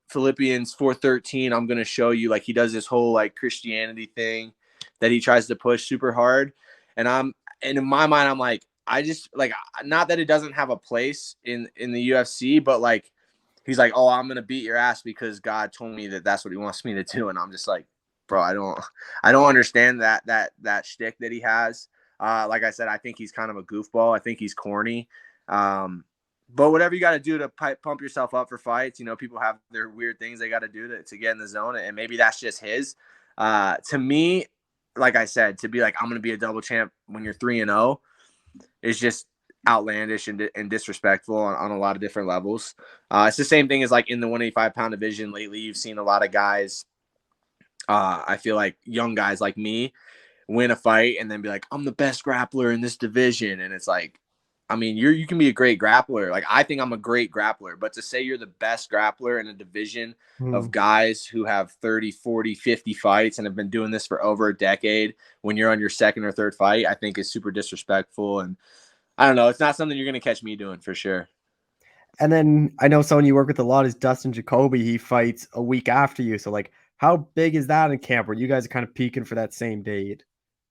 Philippians 4:13? I'm going to show you. Like, he does this whole like Christianity thing that he tries to push super hard. And in my mind, I'm like, I just like, not that it doesn't have a place in the UFC, but like, he's like, oh, I'm going to beat your ass because God told me that that's what he wants me to do. And I'm just like, bro, I don't understand that shtick that he has. Like I said, I think he's kind of a goofball. I think he's corny. But whatever you got to do to pump yourself up for fights, people have their weird things they got to do to get in the zone. And maybe that's just his. To me, like I said, to be like, I'm going to be a double champ when you're 3-0 is just outlandish and disrespectful on a lot of different levels. It's the same thing as like in the 185-pound division lately. You've seen a lot of guys, I feel like young guys like me, win a fight and then be like, I'm the best grappler in this division. And it's like, I mean, you can be a great grappler. Like, I think I'm a great grappler, but to say you're the best grappler in a division of guys who have 30, 40, 50 fights and have been doing this for over a decade when you're on your second or third fight, I think is super disrespectful. And I don't know, it's not something you're going to catch me doing for sure. And then I know someone you work with a lot is Dustin Jacoby. He fights a week after you. So like, how big is that in camp where you guys are kind of peaking for that same date?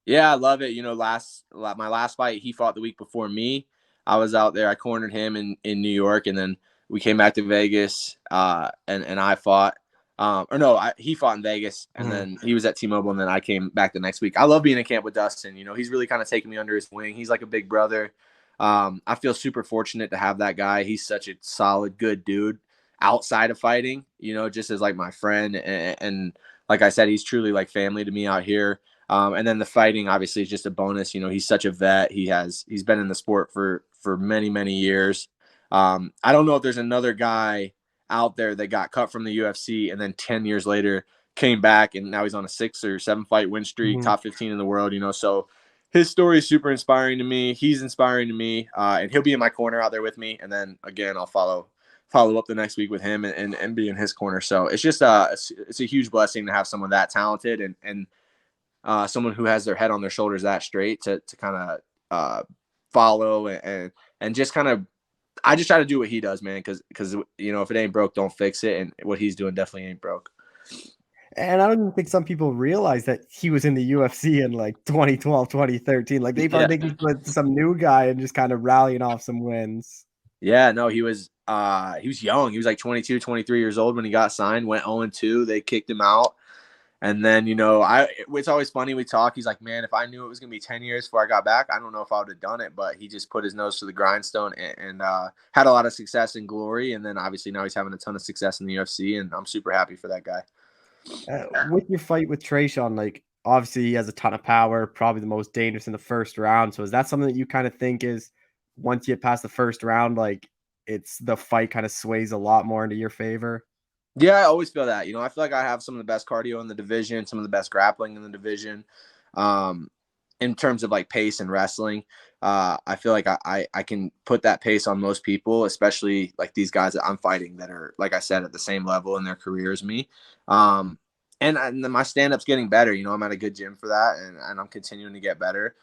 Yeah, I love it. My last fight, he fought the week before me. I was out there. I cornered him in New York, and then we came back to Vegas, and I fought. Or no, he fought in Vegas, and then he was at T-Mobile, and then I came back the next week. I love being in camp with Dustin. You know, he's really kind of taken me under his wing. He's like a big brother. I feel super fortunate to have that guy. He's such a solid, good dude outside of fighting, you know, just as like my friend. And like I said, he's truly like family to me out here. And then the fighting obviously is just a bonus. You know, he's such a vet. He's been in the sport for many, many years. I don't know if there's another guy out there that got cut from the UFC and then 10 years later came back and now he's on a 6 or 7 fight win streak, top 15 in the world, you know. So his story is super inspiring to me. He's inspiring to me, and he'll be in my corner out there with me. And then again, I'll follow up the next week with him and be in his corner. So it's just it's a huge blessing to have someone that talented and someone who has their head on their shoulders that straight to kind of follow and just kind of. I just try to do what he does, man, because you know, if it ain't broke, don't fix it, and what he's doing definitely ain't broke. And I don't even think some people realize that he was in the UFC in like 2012, 2013. Like they probably think he's some new guy and just kind of rallying off some wins. Yeah, no, he was young. He was like 22, 23 years old when he got signed, went 0-2. They kicked him out. And then, you know, it's always funny. We talk. He's like, man, if I knew it was going to be 10 years before I got back, I don't know if I would have done it. But he just put his nose to the grindstone and had a lot of success and glory. And then obviously now he's having a ton of success in the UFC. And I'm super happy for that guy. With your fight with Trayshawn, like, obviously he has a ton of power, probably the most dangerous in the first round. So is that something that you kind of think is once you get past the first round, like it's the fight kind of sways a lot more into your favor? Yeah, I always feel that. You know, I feel like I have some of the best cardio in the division, some of the best grappling in the division. In terms of like pace and wrestling, I feel like I can put that pace on most people, especially like these guys that I'm fighting that are, like I said, at the same level in their career as me. And my stand-up's getting better. You know, I'm at a good gym for that, and I'm continuing to get better.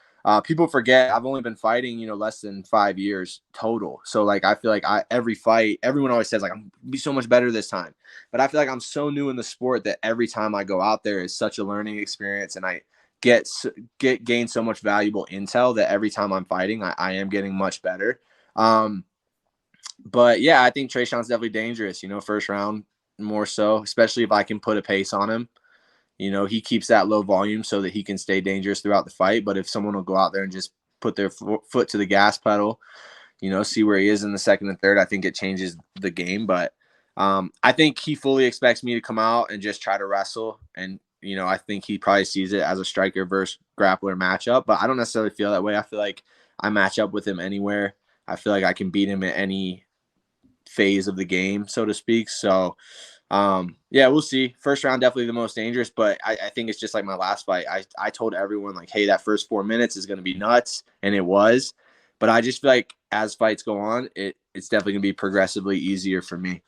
People forget I've only been fighting, you know, less than 5 years total. So like, I feel like every fight, everyone always says like, I'm gonna be so much better this time. But I feel like I'm so new in the sport that every time I go out there is such a learning experience. And I gain so much valuable intel that every time I'm fighting, I am getting much better. But yeah, I think Trayshawn's definitely dangerous, you know, first round more so, especially if I can put a pace on him. You know, he keeps that low volume so that he can stay dangerous throughout the fight. But if someone will go out there and just put their foot to the gas pedal, you know, see where he is in the second and third, I think it changes the game. But I think he fully expects me to come out and just try to wrestle. And, you know, I think he probably sees it as a striker versus grappler matchup. But I don't necessarily feel that way. I feel like I match up with him anywhere. I feel like I can beat him at any phase of the game, so to speak. So, yeah, we'll see. First round, definitely the most dangerous, but I think it's just like my last fight. I told everyone like, hey, that first 4 minutes is going to be nuts. And it was, but I just feel like as fights go on, it's definitely going to be progressively easier for me.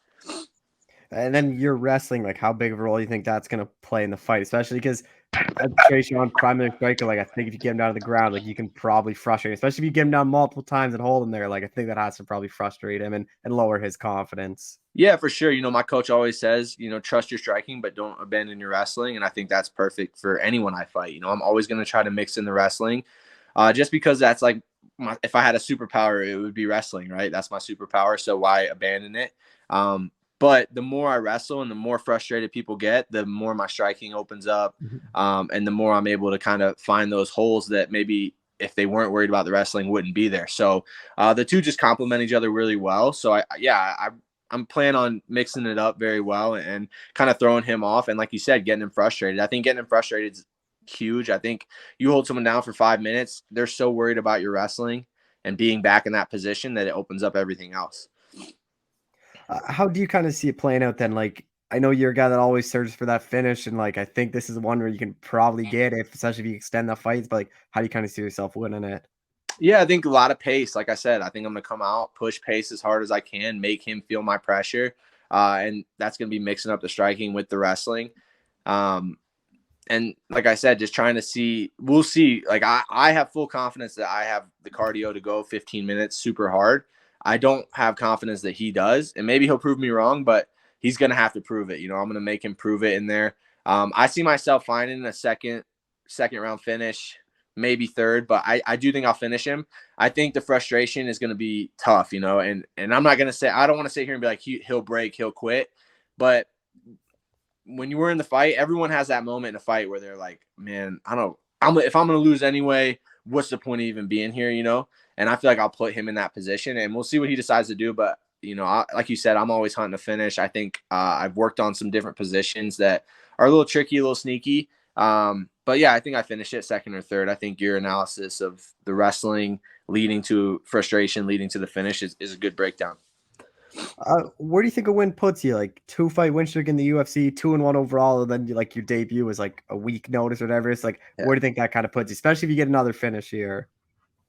And then you're wrestling, like how big of a role do you think that's going to play in the fight, especially because Trayshawn, primary striker, like I think if you get him down to the ground, like you can probably frustrate him, especially if you get him down multiple times and hold him there. Like I think that has to probably frustrate him and lower his confidence. Yeah, for sure. You know, my coach always says, you know, trust your striking, but don't abandon your wrestling. And I think that's perfect for anyone I fight. You know, I'm always going to try to mix in the wrestling just because that's like, if I had a superpower, it would be wrestling, right? That's my superpower. So why abandon it? But the more I wrestle and the more frustrated people get, the more my striking opens up. And the more I'm able to kind of find those holes that maybe if they weren't worried about the wrestling wouldn't be there. So the two just complement each other really well. So I'm planning on mixing it up very well and kind of throwing him off. And like you said, getting him frustrated. I think getting him frustrated is huge. I think you hold someone down for 5 minutes, they're so worried about your wrestling and being back in that position that it opens up everything else. How do you kind of see it playing out then? Like, I know you're a guy that always searches for that finish, and like I think this is one where you can probably get it, especially if you extend the fights. But like, how do you kind of see yourself winning it? Yeah, I think a lot of pace. Like I said, I think I'm going to come out, push pace as hard as I can, make him feel my pressure. And that's going to be mixing up the striking with the wrestling. And like I said, just trying to see, we'll see. Like I have full confidence that I have the cardio to go 15 minutes super hard. I don't have confidence that he does. And maybe he'll prove me wrong, but he's going to have to prove it. You know, I'm going to make him prove it in there. I see myself finding a second round finish, maybe third, but I do think I'll finish him. I think the frustration is going to be tough, you know, and I'm not going to say, I don't want to sit here and be like, he'll break, he'll quit, but when you were in the fight, everyone has that moment in a fight where they're like, man, I don't know, if I'm going to lose anyway, what's the point of even being here, you know? And I feel like I'll put him in that position, and we'll see what he decides to do. But, you know, like you said, I'm always hunting to finish. I think I've worked on some different positions that are a little tricky, a little sneaky. But yeah, I think I finished it second or third. I think your analysis of the wrestling leading to frustration, leading to the finish is a good breakdown. Where do you think a win puts you? Like 2-fight win streak in the UFC, 2-1 overall, and then like your debut was like a week notice or whatever. It's like, where do you think that kind of puts you, especially if you get another finish here?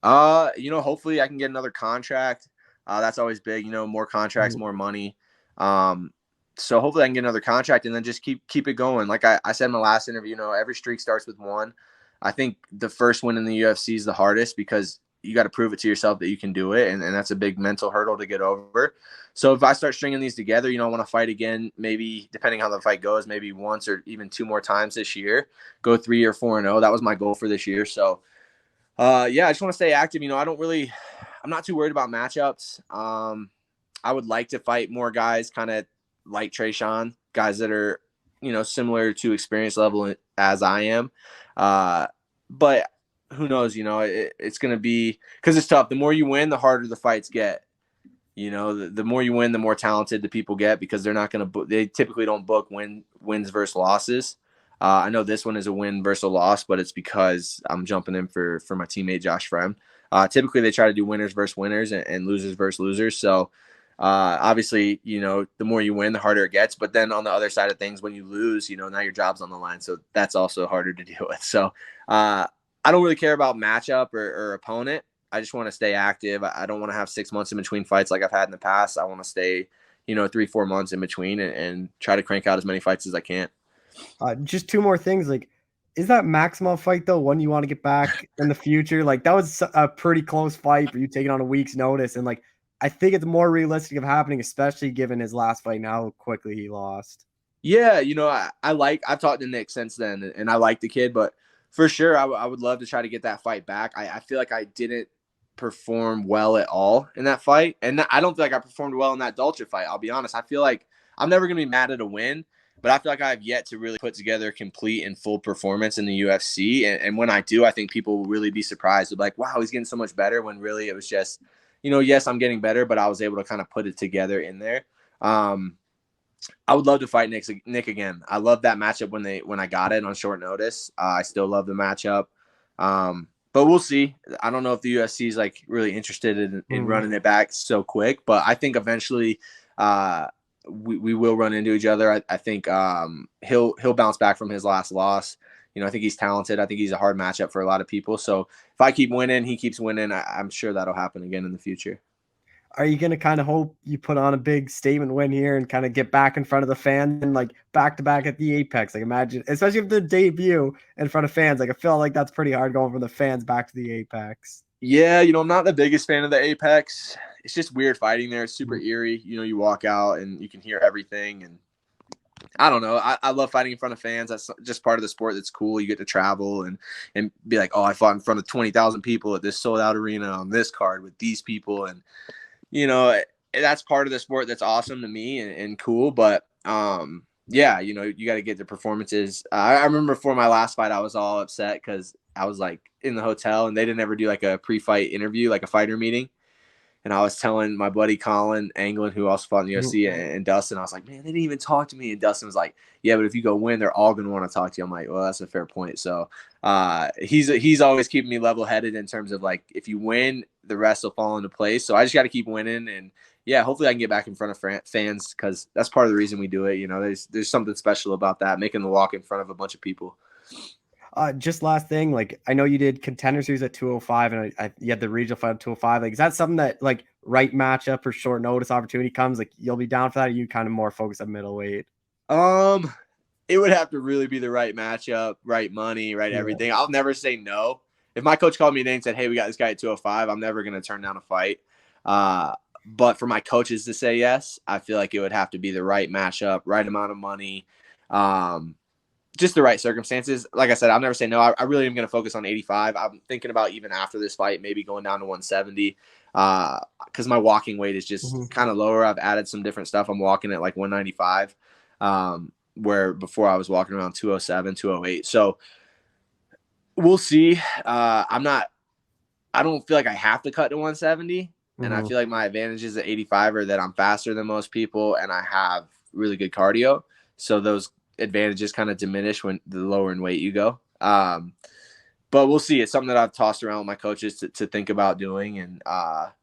You know, hopefully I can get another contract. That's always big, you know, more contracts, more money. So hopefully I can get another contract and then just keep it going. Like I said in my last interview, you know, every streak starts with one. I think the first win in the UFC is the hardest because you got to prove it to yourself that you can do it. And that's a big mental hurdle to get over. So if I start stringing these together, you know, I want to fight again, maybe depending how the fight goes, maybe once or even 2 more times this year, go 3 or 4-0. That was my goal for this year. So yeah, I just want to stay active. You know, I'm not too worried about matchups. I would like to fight more guys kind of like Trayshawn, guys that are, you know, similar to experience level as I am. But who knows, you know, it's going to be, because it's tough. The more you win, the harder the fights get. You know, the more you win, the more talented the people get, because they're not going to book. They typically don't book wins versus losses. I know this one is a win versus a loss, but it's because I'm jumping in for my teammate Josh Frem. Typically, they try to do winners versus winners and losers versus losers. So obviously, you know, the more you win, the harder it gets. But then on the other side of things, when you lose, you know, now your job's on the line. So that's also harder to deal with. So I don't really care about matchup or opponent. I just want to stay active. I don't want to have 6 months in between fights like I've had in the past. I want to stay, you know, 3-4 months in between and try to crank out as many fights as I can. Just 2 more things. Like, is that Maximum fight though one you want to get back in the future? Like, that was a pretty close fight for you taking on a week's notice, and like I think it's more realistic of happening, especially given his last fight and how quickly he lost. Yeah, you know, I've talked to Nick since then, and I like the kid, but for sure I would love to try to get that fight back. I feel like I didn't perform well at all in that fight, and I don't feel like I performed well in that Dolce fight. I'll be honest. I feel like I'm never going to be mad at a win, but I feel like I have yet to really put together a complete and full performance in the UFC. And when I do, I think people will really be surprised. They're like, wow, he's getting so much better, when really it was just, you know, yes, I'm getting better, but I was able to kind of put it together in there. I would love to fight Nick again. I love that matchup when I got it on short notice. I still love the matchup. But we'll see. I don't know if the UFC is like really interested in running it back so quick, but I think eventually we will run into each other. I think he'll bounce back from his last loss. You know, I think he's talented. I think he's a hard matchup for a lot of people. So if I keep winning, he keeps winning, I'm sure that'll happen again in the future. Are you going to kind of hope you put on a big statement win here and kind of get back in front of the fans and like back to back at the Apex? Like, imagine, especially if the debut in front of fans, like I feel like that's pretty hard going from the fans back to the Apex. Yeah, you know, I'm not the biggest fan of the Apex. It's just weird fighting there. It's super eerie. You know, you walk out and you can hear everything. And I don't know. I love fighting in front of fans. That's just part of the sport that's cool. You get to travel and be like, oh, I fought in front of 20,000 people at this sold out arena on this card with these people. And, you know, that's part of the sport that's awesome to me and cool. But, yeah, you know, you got to get the performances. I remember for my last fight, I was all upset because I was like in the hotel and they didn't ever do like a pre-fight interview, like a fighter meeting. And I was telling my buddy Colin Anglin, who also fought in the UFC, and Dustin, I was like, man, they didn't even talk to me. And Dustin was like, yeah, but if you go win, they're all going to want to talk to you. I'm like, well, that's a fair point. So he's always keeping me level-headed in terms of like, if you win, the rest will fall into place. So I just got to keep winning. And yeah, hopefully I can get back in front of fans, because that's part of the reason we do it. You know, there's something special about that, making the walk in front of a bunch of people. Just last thing, like I know you did Contender Series at 205 and you had the regional fight at 205. Like, is that something that like right matchup or short notice opportunity comes, like you'll be down for that? Or you kind of more focused on middleweight? It would have to really be the right matchup, right money, right everything. I'll never say no. If my coach called me today and said, hey, we got this guy at 205, I'm never going to turn down a fight. But for my coaches to say yes, I feel like it would have to be the right matchup, right amount of money. Just the right circumstances. Like I said, I'll never say no. I really am going to focus on 85. I'm thinking about even after this fight, maybe going down to 170 because my walking weight is just kind of lower. I've added some different stuff. I'm walking at like 195. where before I was walking around 207, 208. So we'll see. I don't feel like I have to cut to 170. And I feel like my advantages at 85 are that I'm faster than most people and I have really good cardio. So those advantages kind of diminish when the lower in weight you go. But we'll see. It's something that I've tossed around with my coaches to think about doing. And I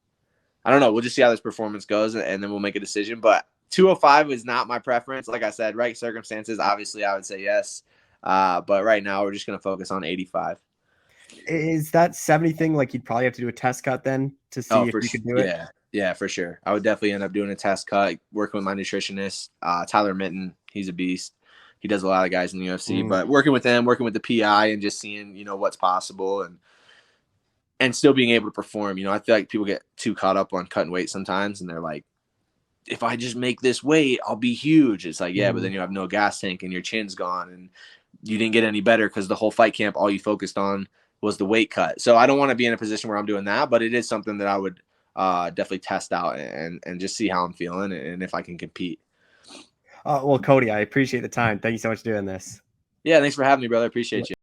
don't know. We'll just see how this performance goes and then we'll make a decision. But 205 is not my preference. Like I said, right circumstances, obviously I would say yes. But right now we're just going to focus on 85. Is that 70 thing like you'd probably have to do a test cut then to see if you could do it? Yeah, for sure. I would definitely end up doing a test cut, working with my nutritionist, Tyler Mitten. He's a beast. He does a lot of guys in the UFC, but working with them, working with the PI and just seeing, what's possible and still being able to perform. I feel like people get too caught up on cutting weight sometimes and they're like, if I just make this weight, I'll be huge. It's like, yeah, but then you have no gas tank and your chin's gone and you didn't get any better because the whole fight camp, all you focused on was the weight cut. So I don't want to be in a position where I'm doing that, but it is something that I would definitely test out and just see how I'm feeling and if I can compete. Well, Cody, I appreciate the time. Thank you so much for doing this. Yeah, thanks for having me, brother. Appreciate you.